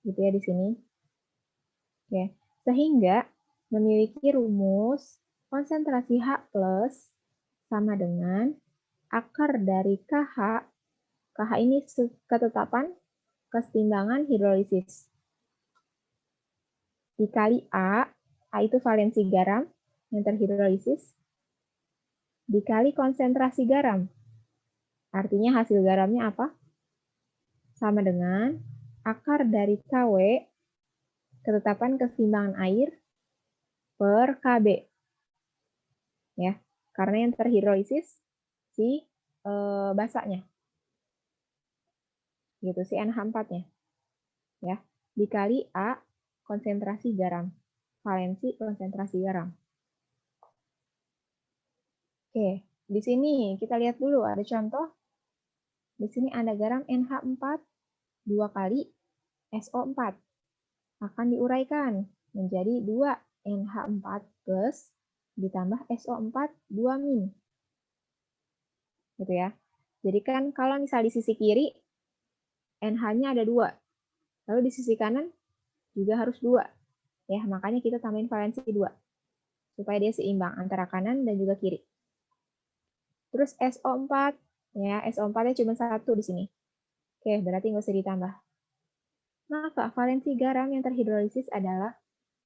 gitu ya di sini. Oke, sehingga memiliki rumus konsentrasi H+ sama dengan akar dari KH. KH ini ketetapan kesetimbangan hidrolisis. Dikali A itu valensi garam yang terhidrolisis, dikali konsentrasi garam. Artinya hasil garamnya apa? Sama dengan akar dari KW, ketetapan keseimbangan air, per KB. Ya, karena yang terhidrolisis si basanya. Gitu, si NH4-nya. Ya, dikali A konsentrasi garam. Valensi konsentrasi garam. Oke, di sini kita lihat dulu ada contoh. Di sini ada garam NH4 2 kali SO4. Akan diuraikan menjadi 2 NH4 plus ditambah SO4 2 min. Gitu ya. Jadi kan kalau misal di sisi kiri NH-nya ada 2. Lalu di sisi kanan juga harus 2. Ya, makanya kita tambahin valensi 2. Supaya dia seimbang antara kanan dan juga kiri. Terus SO4, ya SO4-nya cuma 1 di sini. Oke, berarti nggak usah ditambah. Maka valensi garam yang terhidrolisis adalah,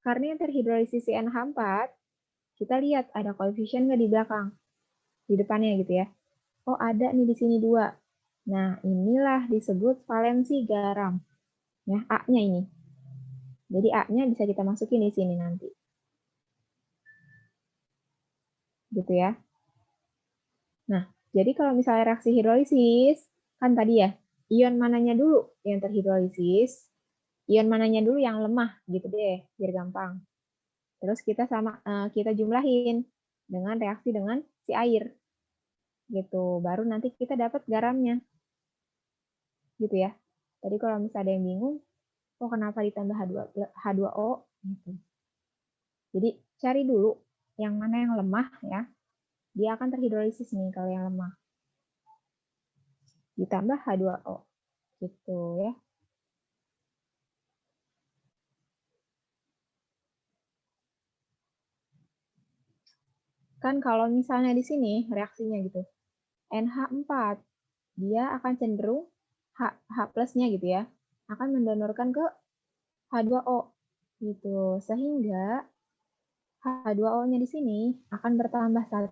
karena yang terhidrolisis si NH4, kita lihat ada koefisien nggak di belakang, di depannya gitu ya. Oh ada nih di sini 2. Nah inilah disebut valensi garam. Ya, A-nya ini. Jadi A-nya bisa kita masukin di sini nanti. Gitu ya. Nah, jadi kalau misalnya reaksi hidrolisis, kan tadi ya, ion mananya dulu yang terhidrolisis, ion mananya dulu yang lemah, gitu deh, biar gampang. Terus kita jumlahin dengan reaksi dengan si air. Gitu, baru nanti kita dapat garamnya. Gitu ya. Tadi kalau misalnya ada yang bingung, oh kenapa ditambah H2O? Gitu. Jadi cari dulu yang mana yang lemah ya. Dia akan terhidrolisis nih kalau yang lemah. Ditambah H2O. Gitu ya. Kan kalau misalnya di sini reaksinya gitu. NH4 dia akan cenderung H plusnya gitu ya. Akan mendonorkan ke H2O gitu. Sehingga H2O-nya di sini akan bertambah 1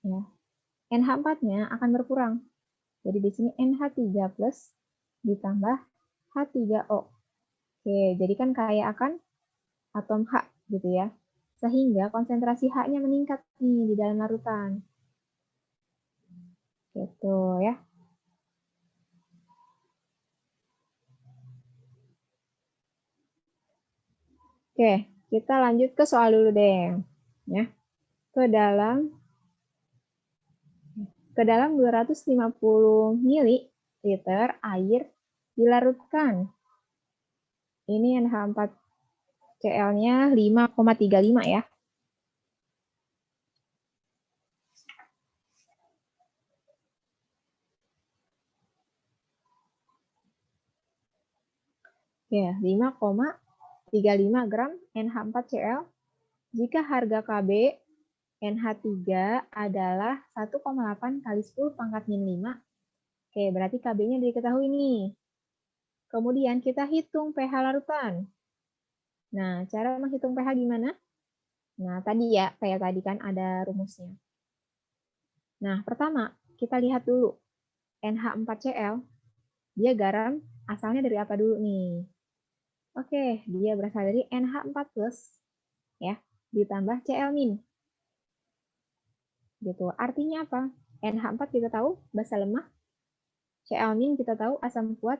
ya. NH4-nya akan berkurang. Jadi di sini NH3 plus ditambah H3O. Oke, jadi kan kayak akan atom H gitu ya. Sehingga konsentrasi H-nya meningkat nih di dalam larutan. Gitu ya. Oke, kita lanjut ke soal dulu deh. Ya. Ke dalam 250 ml air dilarutkan. Ini NH4Cl-nya 5,35 ya. Ya, 5,35 gram NH4Cl. Jika harga Kb NH3 adalah 1,8 kali 10 pangkat min 5. Oke, berarti Kb-nya diketahui nih. Kemudian kita hitung pH larutan. Nah, cara menghitung pH gimana? Nah, tadi ya, kayak tadi kan ada rumusnya. Nah, pertama, kita lihat dulu. NH4Cl, dia garam asalnya dari apa dulu nih? Oke, dia berasal dari NH4+, ya, ditambah Cl-. Gitu. Artinya apa? NH4 kita tahu basa lemah, Cl- kita tahu asam kuat,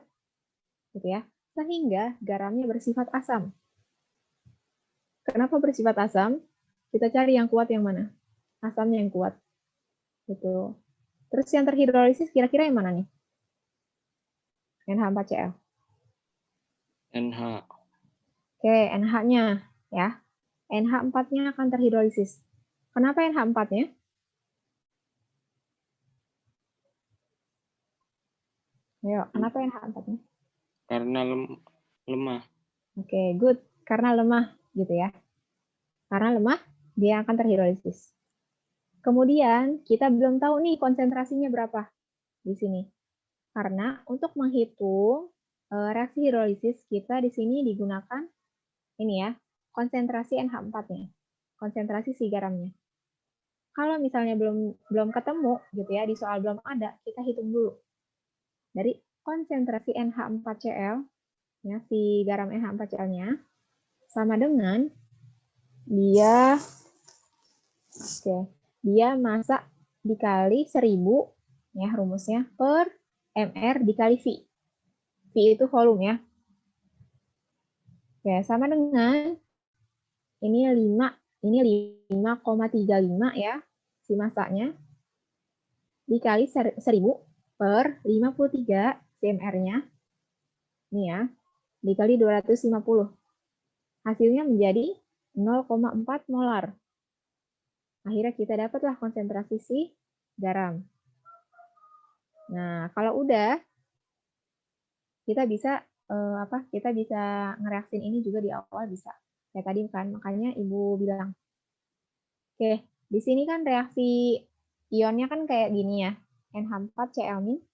gitu ya. Sehingga garamnya bersifat asam. Kenapa bersifat asam? Kita cari yang kuat yang mana? Asamnya yang kuat. Gitu. Terus yang terhidrolisis kira-kira yang mana nih? NH4Cl. NH. Oke, NH-nya ya. NH4-nya akan terhidrolisis. Kenapa NH4-nya? Ayo, kenapa NH4-nya? Karena lemah. Oke, good. Karena lemah gitu ya. Karena lemah, dia akan terhidrolisis. Kemudian, kita belum tahu nih konsentrasinya berapa di sini. Karena untuk menghitung reaksi hidrolisis, kita di sini digunakan ini ya, konsentrasi NH4-nya. Konsentrasi si garamnya. Kalau misalnya belum ketemu gitu ya, di soal belum ada, kita hitung dulu. Dari konsentrasi NH4Cl, ya, si garam NH4Cl-nya, sama dengan dia massa dikali 1000, ya rumusnya, per mR dikali V. V itu volume ya. Oke, sama dengan ini 5,35 ya, si massanya, dikali 1000 per 53 cmR-nya, ini ya, dikali 250. Hasilnya menjadi 0,4 molar. Akhirnya kita dapatlah konsentrasi si garam. Nah, kalau udah, kita bisa ngereaksin ini juga di awal bisa. Kayak tadi kan, makanya Ibu bilang. Oke, di sini kan reaksi ionnya kan kayak gini ya. NH4Cl-,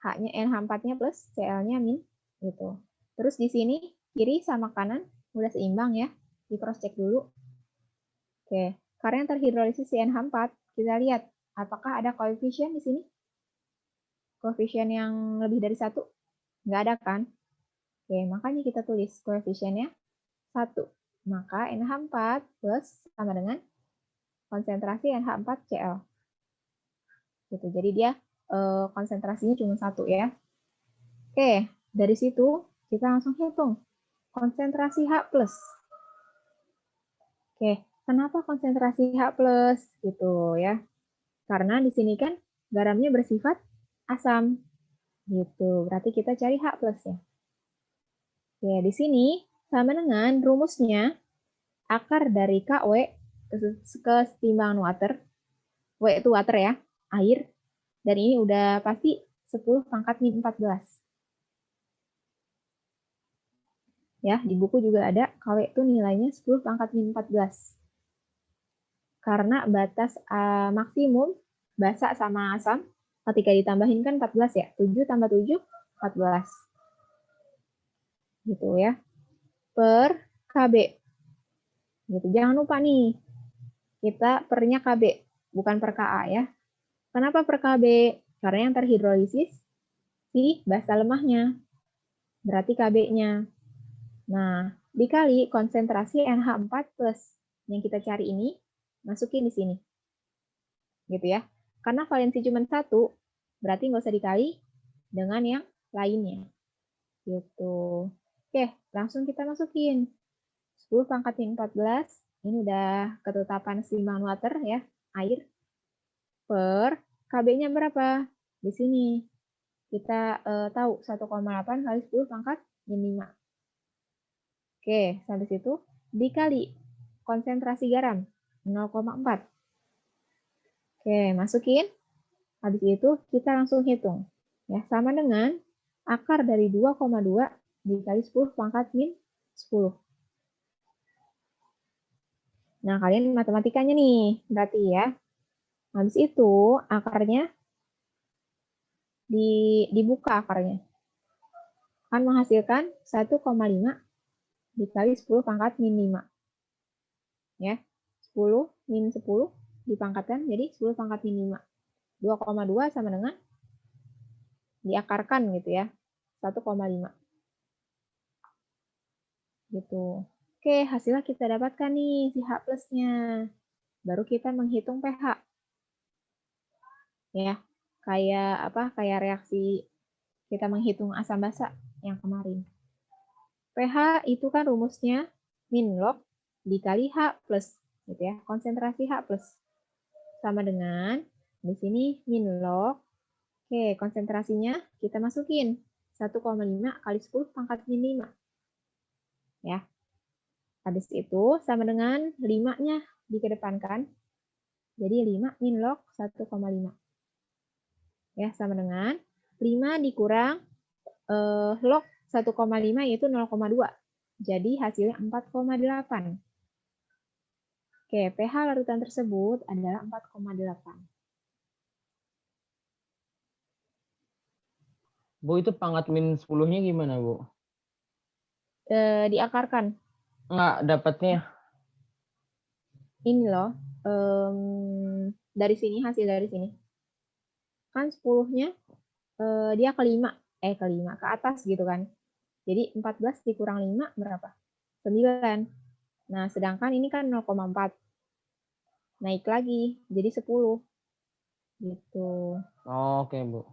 H-nya NH4-nya plus Cl-nya min gitu. Terus di sini kiri sama kanan udah seimbang ya. Di cross check dulu. Oke, karena yang terhidrolisis si NH4, kita lihat apakah ada koefisien di sini? Koefisien yang lebih dari 1? Nggak ada kan? Oke, makanya kita tulis koefisiennya 1. Maka NH4 plus sama dengan konsentrasi NH4Cl. Gitu. Jadi dia konsentrasinya cuma 1 ya. Oke, dari situ kita langsung hitung konsentrasi H+. Oke, kenapa konsentrasi H+ gitu ya? Karena di sini kan garamnya bersifat asam. Gitu. Berarti kita cari H+ ya. Oke, di sini sama dengan rumusnya akar dari KW kesetimbangan water. W itu water ya, air. Dan ini udah pasti 10 pangkat min 14. Ya, di buku juga ada KW itu nilainya 10 pangkat min 14. Karena batas maksimum basa sama asam ketika ditambahin kan 14 ya. 7 tambah 7, 14. Gitu ya. Per KB. Gitu. Jangan lupa nih, kita pernya KB, bukan per KA ya. Kenapa per KB? Karena yang terhidrolisis si basa lemahnya. Berarti KB-nya. Nah, dikali konsentrasi NH4 plus yang kita cari ini, masukin di sini. Gitu ya. Karena valensi cuma 1, berarti nggak usah dikali dengan yang lainnya. Gitu. Oke, langsung kita masukin. 10 pangkat min 14, ini udah ketetapan keseimbangan water ya, air. Per KB-nya berapa? Di sini. Kita tahu 1,8 kali 10 pangkat min 5. Oke, sampai situ dikali konsentrasi garam 0,4. Oke, masukin. Habis itu kita langsung hitung. Ya, sama dengan akar dari 2,2 dikali 10 pangkat min 10. Nah, kalian matematikanya nih, berarti ya. Habis itu akarnya dibuka akarnya. Akan menghasilkan 1,5 dikali 10 pangkat min 5. Ya, 10 min 10 dipangkatkan jadi 10 pangkat min 5. 2,2 sama dengan diakarkan gitu ya, 1,5. Gitu. Oke, hasilnya kita dapatkan nih si H plusnya. Baru kita menghitung pH. Ya, kayak reaksi kita menghitung asam basa yang kemarin. pH itu kan rumusnya min log dikali H plus, gitu ya, konsentrasi H plus. Sama dengan, di sini min log, oke, konsentrasinya kita masukin, 1,5 kali 10 pangkat min 5. Ya, habis itu sama dengan 5-nya dikedepankan, jadi 5 min log 1,5. Ya, sama dengan 5 dikurang log 1,5 yaitu 0,2. Jadi hasilnya 4,8. Oke, pH larutan tersebut adalah 4,8. Bu, itu pangkat min 10-nya gimana, Bu? Diakarkan. Enggak, dapatnya. Ini loh, dari sini, hasil dari sini. Kan 10-nya dia ke 5, ke atas gitu kan. Jadi 14 dikurang 5 berapa? 9. Nah, sedangkan ini kan 0,4. Naik lagi, jadi 10. Gitu. Oke, Bu.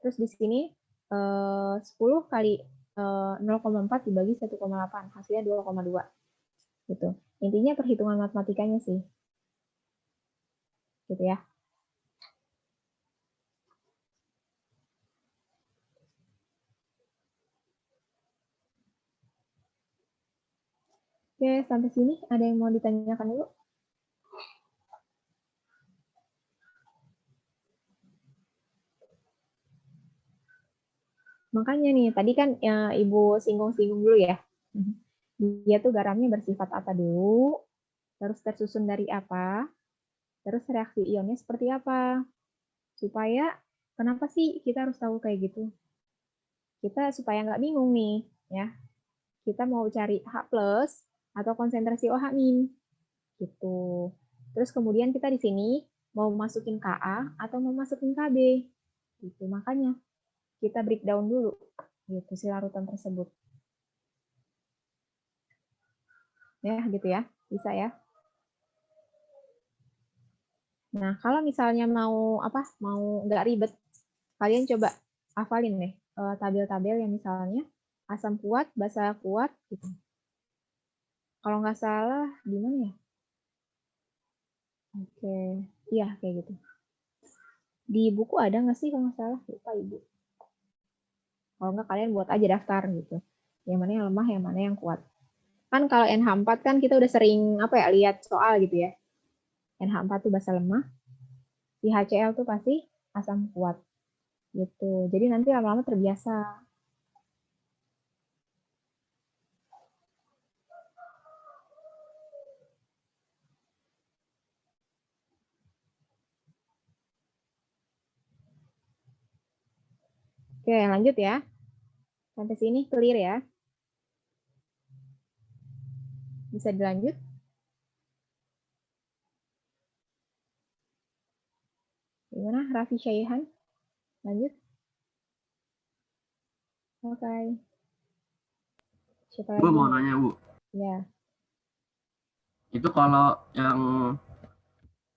Terus di sini 10 kali 0,4 dibagi 1,8, hasilnya 2,2. Gitu. Intinya perhitungan matematikanya sih. Gitu ya. Oke, sampai sini ada yang mau ditanyakan dulu? Makanya nih, tadi kan Ibu singgung-singgung dulu ya. Dia tuh garamnya bersifat apa dulu, terus tersusun dari apa, terus reaksi ionnya seperti apa. Supaya, kenapa sih kita harus tahu kayak gitu? Kita supaya nggak bingung nih, ya. Kita mau cari H+ atau konsentrasi OH-. Gitu. Terus kemudian kita di sini mau masukin Ka atau mau masukin Kb. Gitu. Makanya kita breakdown dulu gitu si larutan tersebut. Ya, gitu ya. Bisa ya. Nah, kalau misalnya mau nggak ribet, kalian coba hafalin deh tabel-tabel yang misalnya asam kuat, basa kuat gitu. Kalau nggak salah gimana ya? Oke, iya kayak gitu. Di buku ada nggak sih kalau nggak salah? Lupa Ibu. Kalau nggak kalian buat aja daftar gitu. Yang mana yang lemah, yang mana yang kuat. Kan kalau NH4 kan kita udah sering lihat soal gitu ya. NH4 tuh basa lemah. Si HCl tuh pasti asam kuat. Gitu. Jadi nanti lama-lama terbiasa. Oke, lanjut ya. Sampai sini clear ya. Bisa dilanjut? Gimana Raffi Syaihan? Lanjut. Oke. Siapa lagi? Bu mau nanya, Bu. Ya. Itu kalau yang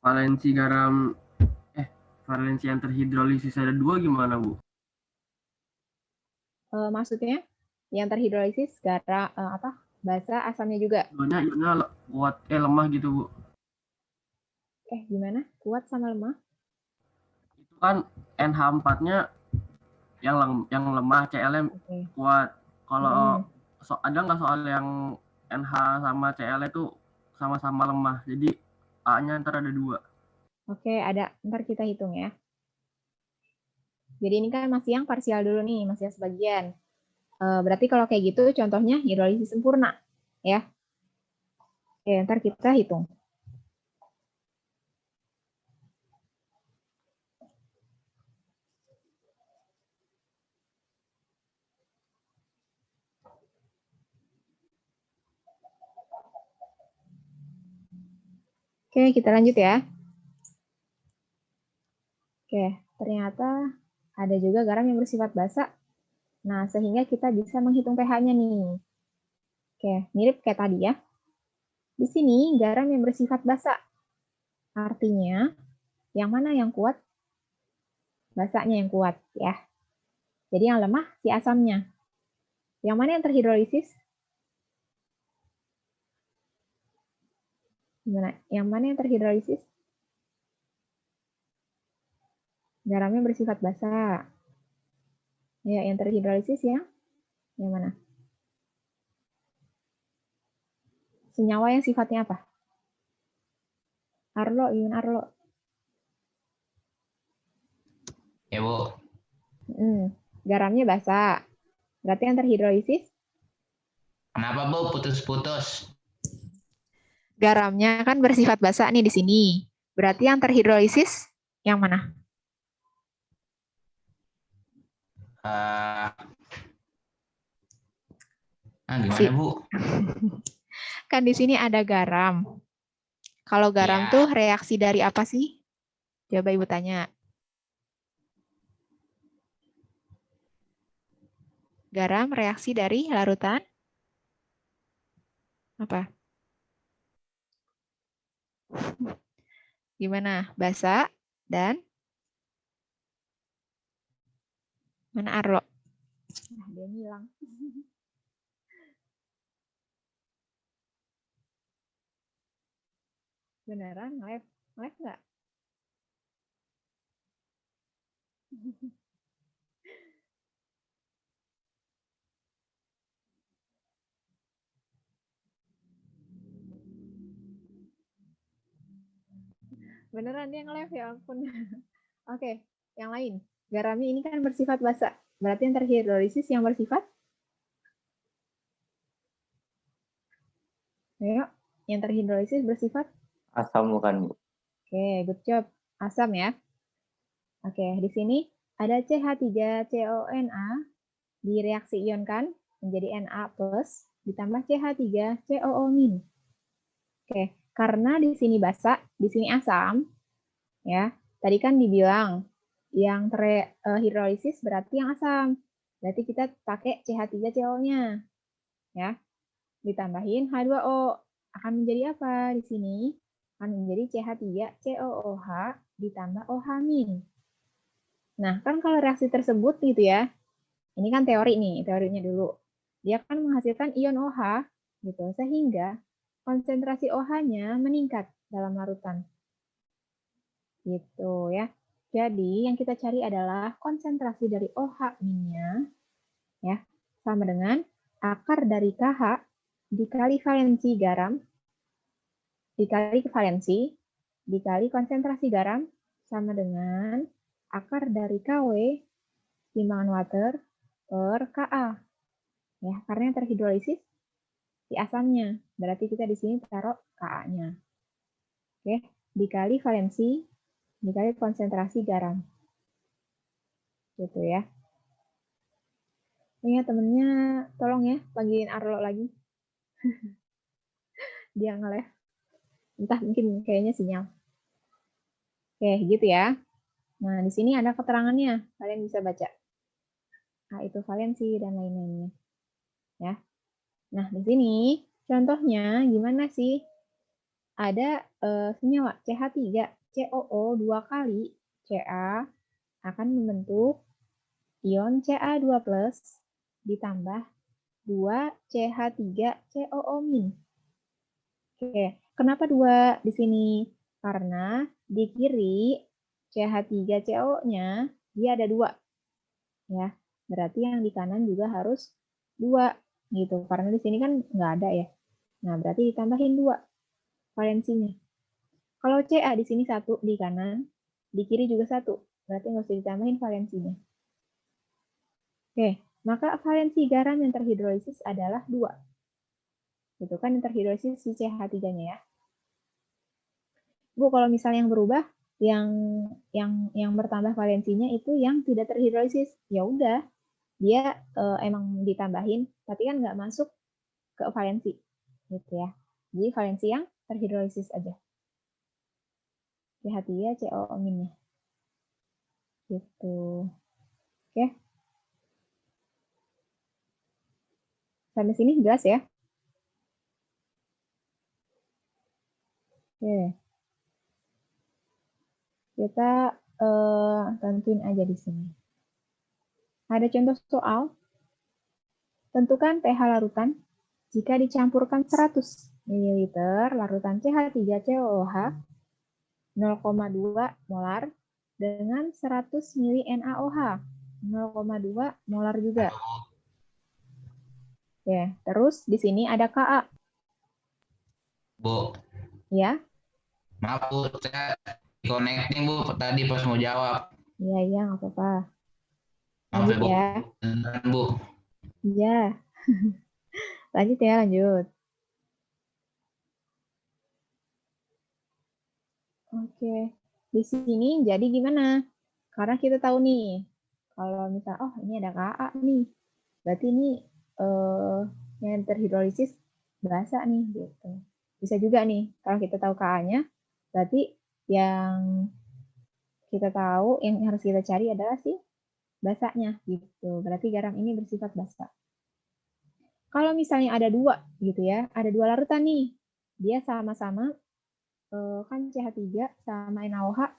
valensi valensi yang terhidrolisis ada 2 gimana, Bu? Maksudnya yang terhidrolisis basa asamnya juga. Ionnya kuat lemah gitu, Bu. Gimana? Kuat sama lemah? Itu kan NH4-nya yang lemah, Cl-nya kuat. Kalau ada nggak soal yang NH sama Cl itu sama-sama lemah, jadi A-nya ntar ada 2. Oke, ada. Ntar kita hitung ya. Jadi ini kan masih yang parsial dulu nih, masih yang sebagian. Berarti kalau kayak gitu contohnya hidrolisis sempurna. Ya. Oke, ntar kita hitung. Oke, kita lanjut ya. Oke, ternyata ada juga garam yang bersifat basa. Nah, sehingga kita bisa menghitung pH-nya nih. Oke, mirip kayak tadi ya. Di sini garam yang bersifat basa. Artinya, yang mana yang kuat? Basanya yang kuat ya. Jadi yang lemah si asamnya. Yang mana yang terhidrolisis? Gimana? Yang mana yang terhidrolisis? Garamnya bersifat basa. Ya, yang terhidrolisis ya. Yang mana? Senyawa yang sifatnya apa? Arlo, ion Arlo. Ya, Bu. Garamnya basa. Berarti yang terhidrolisis? Kenapa, Bu? Putus-putus. Garamnya kan bersifat basa nih di sini. Berarti yang terhidrolisis yang mana? Gimana, Bu? Kan di sini ada garam. Kalau garam Ya. tuh reaksi dari apa sih? Coba Ibu tanya. Garam reaksi dari larutan apa? Gimana? Basa dan mana Arlo? Nah, dia hilang. Beneran nge-live? Nge-live nggak? Beneran dia nge-live, ya ampun. Oke, yang lain. Garamnya ini kan bersifat basa. Berarti yang terhidrolisis yang bersifat? Ayo, yang terhidrolisis bersifat? Asam bukan, Bu? Oke, good job. Asam ya. Oke, di sini ada CH3CONa direaksi ionkan menjadi Na+, ditambah CH3COO-. Oke, karena di sini basa, di sini asam, ya. Tadi kan dibilang yang terhidrolisis berarti yang asam. Berarti kita pakai CH3CO-nya. Ya. Ditambahin H2O. Akan menjadi apa di sini? Akan menjadi CH3COOH ditambah OH-. Nah, kan kalau reaksi tersebut gitu ya, ini kan teori nih, teorinya dulu. Dia akan menghasilkan ion OH, gitu, sehingga konsentrasi OH-nya meningkat dalam larutan. Gitu ya. Jadi yang kita cari adalah konsentrasi dari OH-nya, ya, sama dengan akar dari KH dikali valensi garam, dikali valensi, dikali konsentrasi garam, sama dengan akar dari KW timbangan water per Ka. Ya, karena yang terhidrolisis di asamnya. Berarti kita di sini taruh Ka-nya. Oke, dikali valensi, dikali konsentrasi garam. Gitu ya. Ini ya temennya, tolong ya, panggilin Arlo lagi. Dia nge-live. Entah mungkin kayaknya sinyal. Oke, gitu ya. Nah, di sini ada keterangannya. Kalian bisa baca. Nah, itu valensi dan lain-lainnya. Ya. Nah, di sini contohnya gimana sih? Ada senyawa CH3COO 2 kali Ca akan membentuk ion Ca2+ ditambah 2 CH3COO-. Oke, kenapa 2 di sini? Karena di kiri CH3CO-nya dia ada 2. Ya, berarti yang di kanan juga harus 2 gitu. Karena di sini kan nggak ada ya. Nah, berarti ditambahin 2 valensinya. Kalau Ca di sini 1 di kanan, di kiri juga 1. Berarti nggak usah ditambahin valensinya. Oke, maka valensi garam yang terhidrolisis adalah 2. Itu kan yang terhidrolisis si CH3-nya ya. Bu, kalau misalnya yang berubah, yang bertambah valensinya itu yang tidak terhidrolisis. Ya udah, dia emang ditambahin, tapi kan nggak masuk ke valensi. Gitu ya. Jadi valensi yang terhidrolisis aja. CH3COO-nya. Gitu. Oke. Sampai sini jelas ya? Oke. Kita tentuin aja di sini. Ada contoh soal. Tentukan pH larutan jika dicampurkan 100 ml larutan CH3COOH 0,2 molar dengan 100 ml NaOH 0,2 molar juga. Ya, terus di sini ada Ka. Bu. Ya. Maaf Bu, saya connecting Bu tadi pas mau jawab. Iya, nggak apa-apa. Maaf Lanjut ya. Bu. Iya. Lanjut ya, lanjut. Oke. Di sini jadi gimana? Karena kita tahu nih, kalau misal, oh ini ada Ka nih. Berarti ini yang terhidrolisis basa nih, gitu. Bisa juga nih, kalau kita tahu Ka-nya, berarti yang kita tahu, yang harus kita cari adalah si basanya gitu. Berarti garam ini bersifat basa. Kalau misalnya ada dua gitu ya, ada dua larutan nih, dia sama-sama kan CH3 sama NaOH.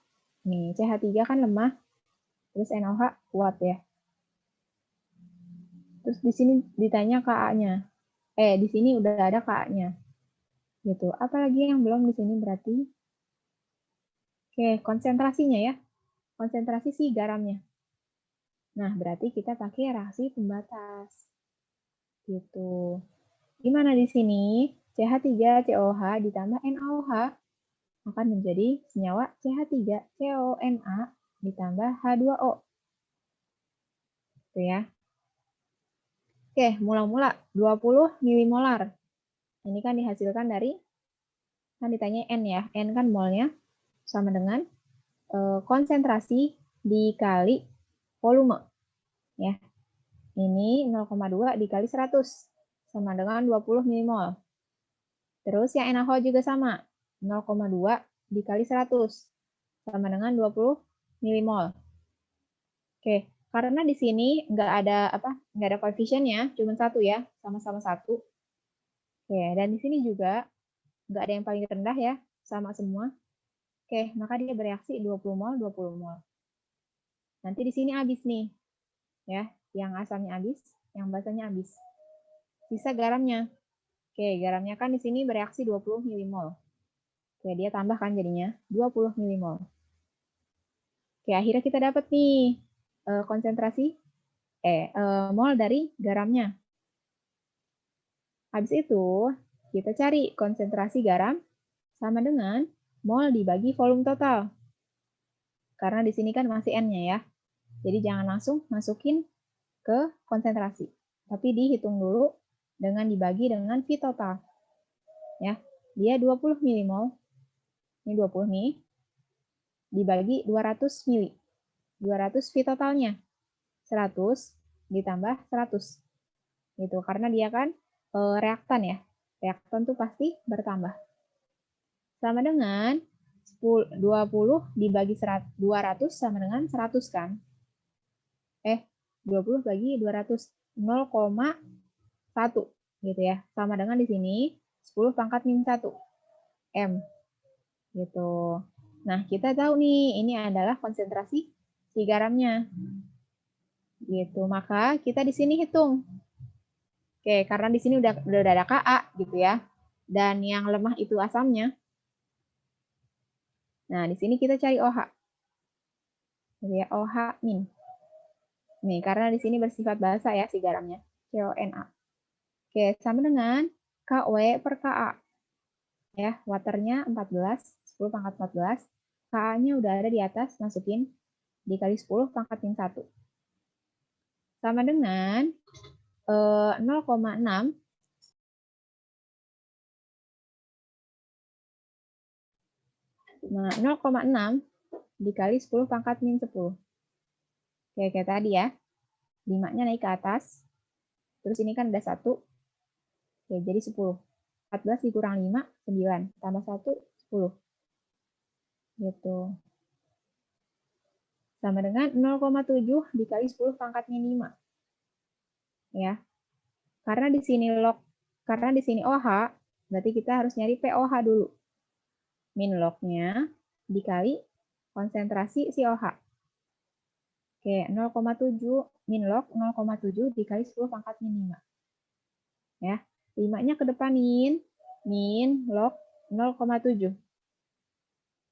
Nih, CH3 kan lemah, terus NaOH kuat ya. Terus di sini ditanya Ka-nya. Di sini udah ada Ka-nya. Gitu. Apalagi yang belum di sini berarti. Oke, konsentrasinya ya. Konsentrasi si garamnya. Nah, berarti kita pakai reaksi pembatas. Gitu. Gimana di sini? CH3COH ditambah NaOH akan menjadi senyawa CH3CONa ditambah H2O. Itu ya. Oke, mula-mula 20 milimolar. Ini kan dihasilkan dari, kan ditanya N ya. N kan molnya sama dengan konsentrasi dikali volume. Ya. Ini 0,2 dikali 100 sama dengan 20 milimol. Terus yang NaOH juga sama. 0,2 dikali 100 sama dengan 20 milimol. Oke, karena di sini nggak ada koefisiennya, cuma satu ya, sama-sama satu. Oke, dan di sini juga nggak ada yang paling rendah ya, sama semua. Oke, maka dia bereaksi 20 mol, 20 mol. Nanti di sini habis nih, ya, yang asamnya habis, yang basanya habis. Sisa garamnya. Oke, garamnya kan di sini bereaksi 20 milimol. Oke, dia tambahkan jadinya 20 milimol. Oke, akhirnya kita dapat nih konsentrasi mol dari garamnya. Habis itu, kita cari konsentrasi garam sama dengan mol dibagi volume total. Karena di sini kan masih N-nya ya. Jadi jangan langsung masukin ke konsentrasi. Tapi dihitung dulu dengan dibagi dengan V total. Ya, dia 20 milimol. Ini 20 nih. Dibagi 200 mili. 200 V totalnya. 100 ditambah 100. Gitu, karena dia kan reaktan ya. Reaktan tuh pasti bertambah. Sama dengan 20 dibagi 200 sama dengan 100 kan. 20 bagi 200, 0,1 gitu ya. Sama dengan di sini 10 pangkat min 1 M. Gitu. Nah, kita tahu nih ini adalah konsentrasi si garamnya. Gitu. Maka kita di sini hitung. Oke, karena di sini udah ada Ka gitu ya. Dan yang lemah itu asamnya. Nah, di sini kita cari OH. Gitu ya, OH min. Nih, karena di sini bersifat basa ya si garamnya. CONa. Oke, sama dengan KW per Ka. Ya, waternya 14, 10 pangkat 14. Ka-nya udah ada di atas, masukin dikali 10 pangkat min 1. Sama dengan 0,6 dikali 10 pangkat min 10. Oke, kayak tadi ya. 5-nya naik ke atas. Terus ini kan ada 1. Oke, jadi 10. 14 dikurang 5, 9. Tambah 1, 10. Gitu. Sama dengan 0,7 dikali 10 pangkat min 5. Ya. Karena di sini OH, berarti kita harus nyari POH dulu. Min lognya dikali konsentrasi si OH. Oke, 0,7 min log 0,7 dikali 10 pangkat min 5. Ya, 5-nya kedepanin, min log 0,7.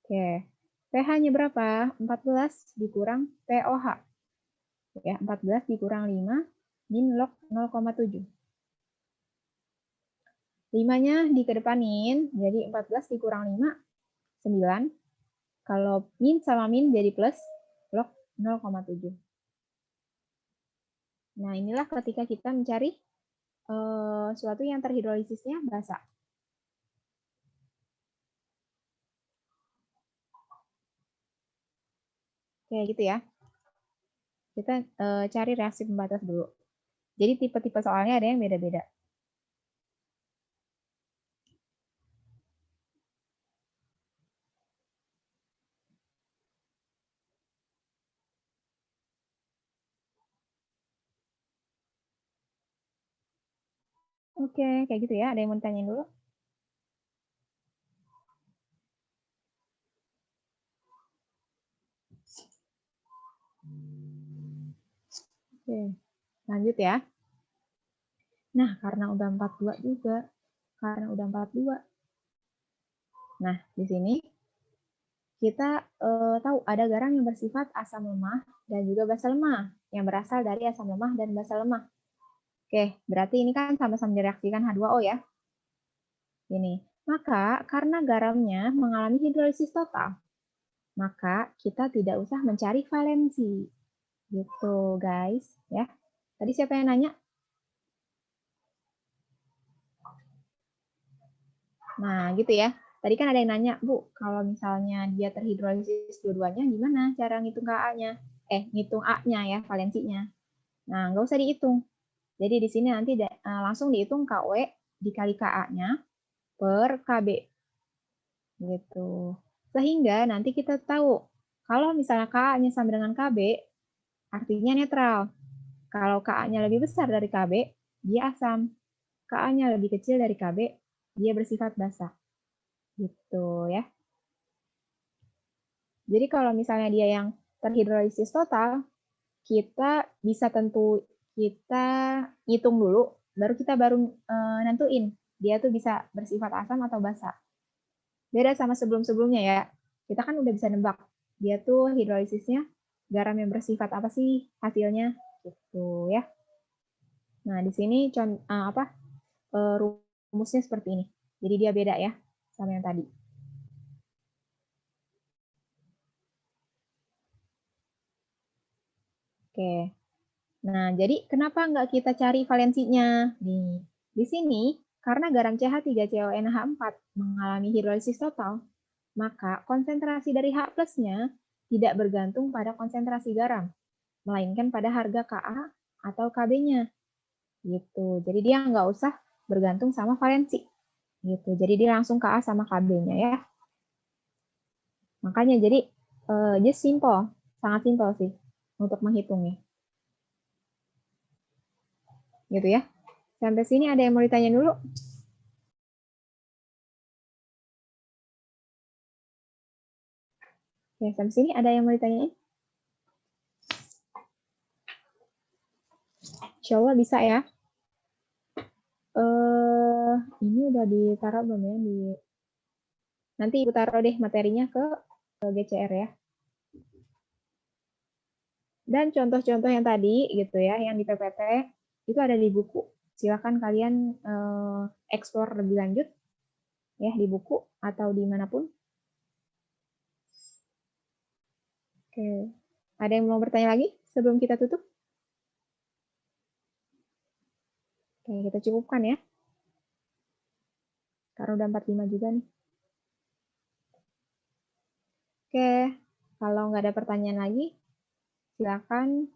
Oke, pH-nya berapa? 14 dikurang POH. Ya, 14 dikurang 5, min log 0,7. 5-nya dikedepanin, jadi 14 dikurang 5, 9. Kalau min sama min jadi plus, log 0,7. Nah, inilah ketika kita mencari suatu yang terhidrolisisnya basa. Oke, gitu ya. Kita cari reaksi pembatas dulu. Jadi tipe-tipe soalnya ada yang beda-beda. Oke, kayak gitu ya. Ada yang mau ditanyain dulu? Oke, lanjut ya. Nah, karena udah 42 juga. Karena udah 42. Nah, di sini kita tahu ada garam yang bersifat asam lemah dan juga basa lemah yang berasal dari asam lemah dan basa lemah. Oke, berarti ini kan sama-sama direaksikan H2O ya. Ini. Maka karena garamnya mengalami hidrolisis total, maka kita tidak usah mencari valensi. Gitu, guys, ya. Tadi siapa yang nanya? Nah, gitu ya. Tadi kan ada yang nanya, Bu, kalau misalnya dia terhidrolisis dua-duanya, gimana cara ngitung Ka-nya? Ngitung A-nya ya, valensinya. Nah, nggak usah dihitung. Jadi di sini nanti langsung dihitung KW dikali Ka-nya per Kb. Gitu. Sehingga nanti kita tahu, kalau misalnya Ka-nya sama dengan Kb, artinya netral. Kalau Ka-nya lebih besar dari Kb, dia asam. Ka-nya lebih kecil dari Kb, dia bersifat basa. Gitu ya. Jadi kalau misalnya dia yang terhidrolisis total, kita bisa kita hitung dulu, baru kita nentuin dia tuh bisa bersifat asam atau basa. Beda sama sebelum-sebelumnya ya. Kita kan udah bisa nebak dia tuh hidrolisisnya garam yang bersifat apa sih hasilnya gitu ya. Nah, di sini rumusnya seperti ini. Jadi dia beda ya sama yang tadi. Oke. Nah, jadi kenapa nggak kita cari valensinya? Di sini, karena garam CH3CONH4 mengalami hidrolisis total, maka konsentrasi dari H plusnya tidak bergantung pada konsentrasi garam, melainkan pada harga Ka atau Kb-nya. Gitu. Jadi dia nggak usah bergantung sama valensi. Gitu. Jadi dia langsung Ka sama Kb-nya ya. Makanya jadi just simple, sangat simple sih untuk menghitungnya. Gitu ya. Sampai sini ada yang mau ditanya dulu? Ya, sampai sini ada yang mau ditanyain? Insya Allah bisa ya. Ini udah ditaruh belum ya? Nanti Ibu taruh deh materinya ke GCR ya. Dan contoh-contoh yang tadi gitu ya, yang di PPT itu ada di buku. Silakan kalian explore lebih lanjut ya di buku atau dimanapun. Oke, ada yang mau bertanya lagi sebelum kita tutup? Oke, kita cukupkan ya. Karena udah 45 juga nih. Oke, kalau nggak ada pertanyaan lagi, silakan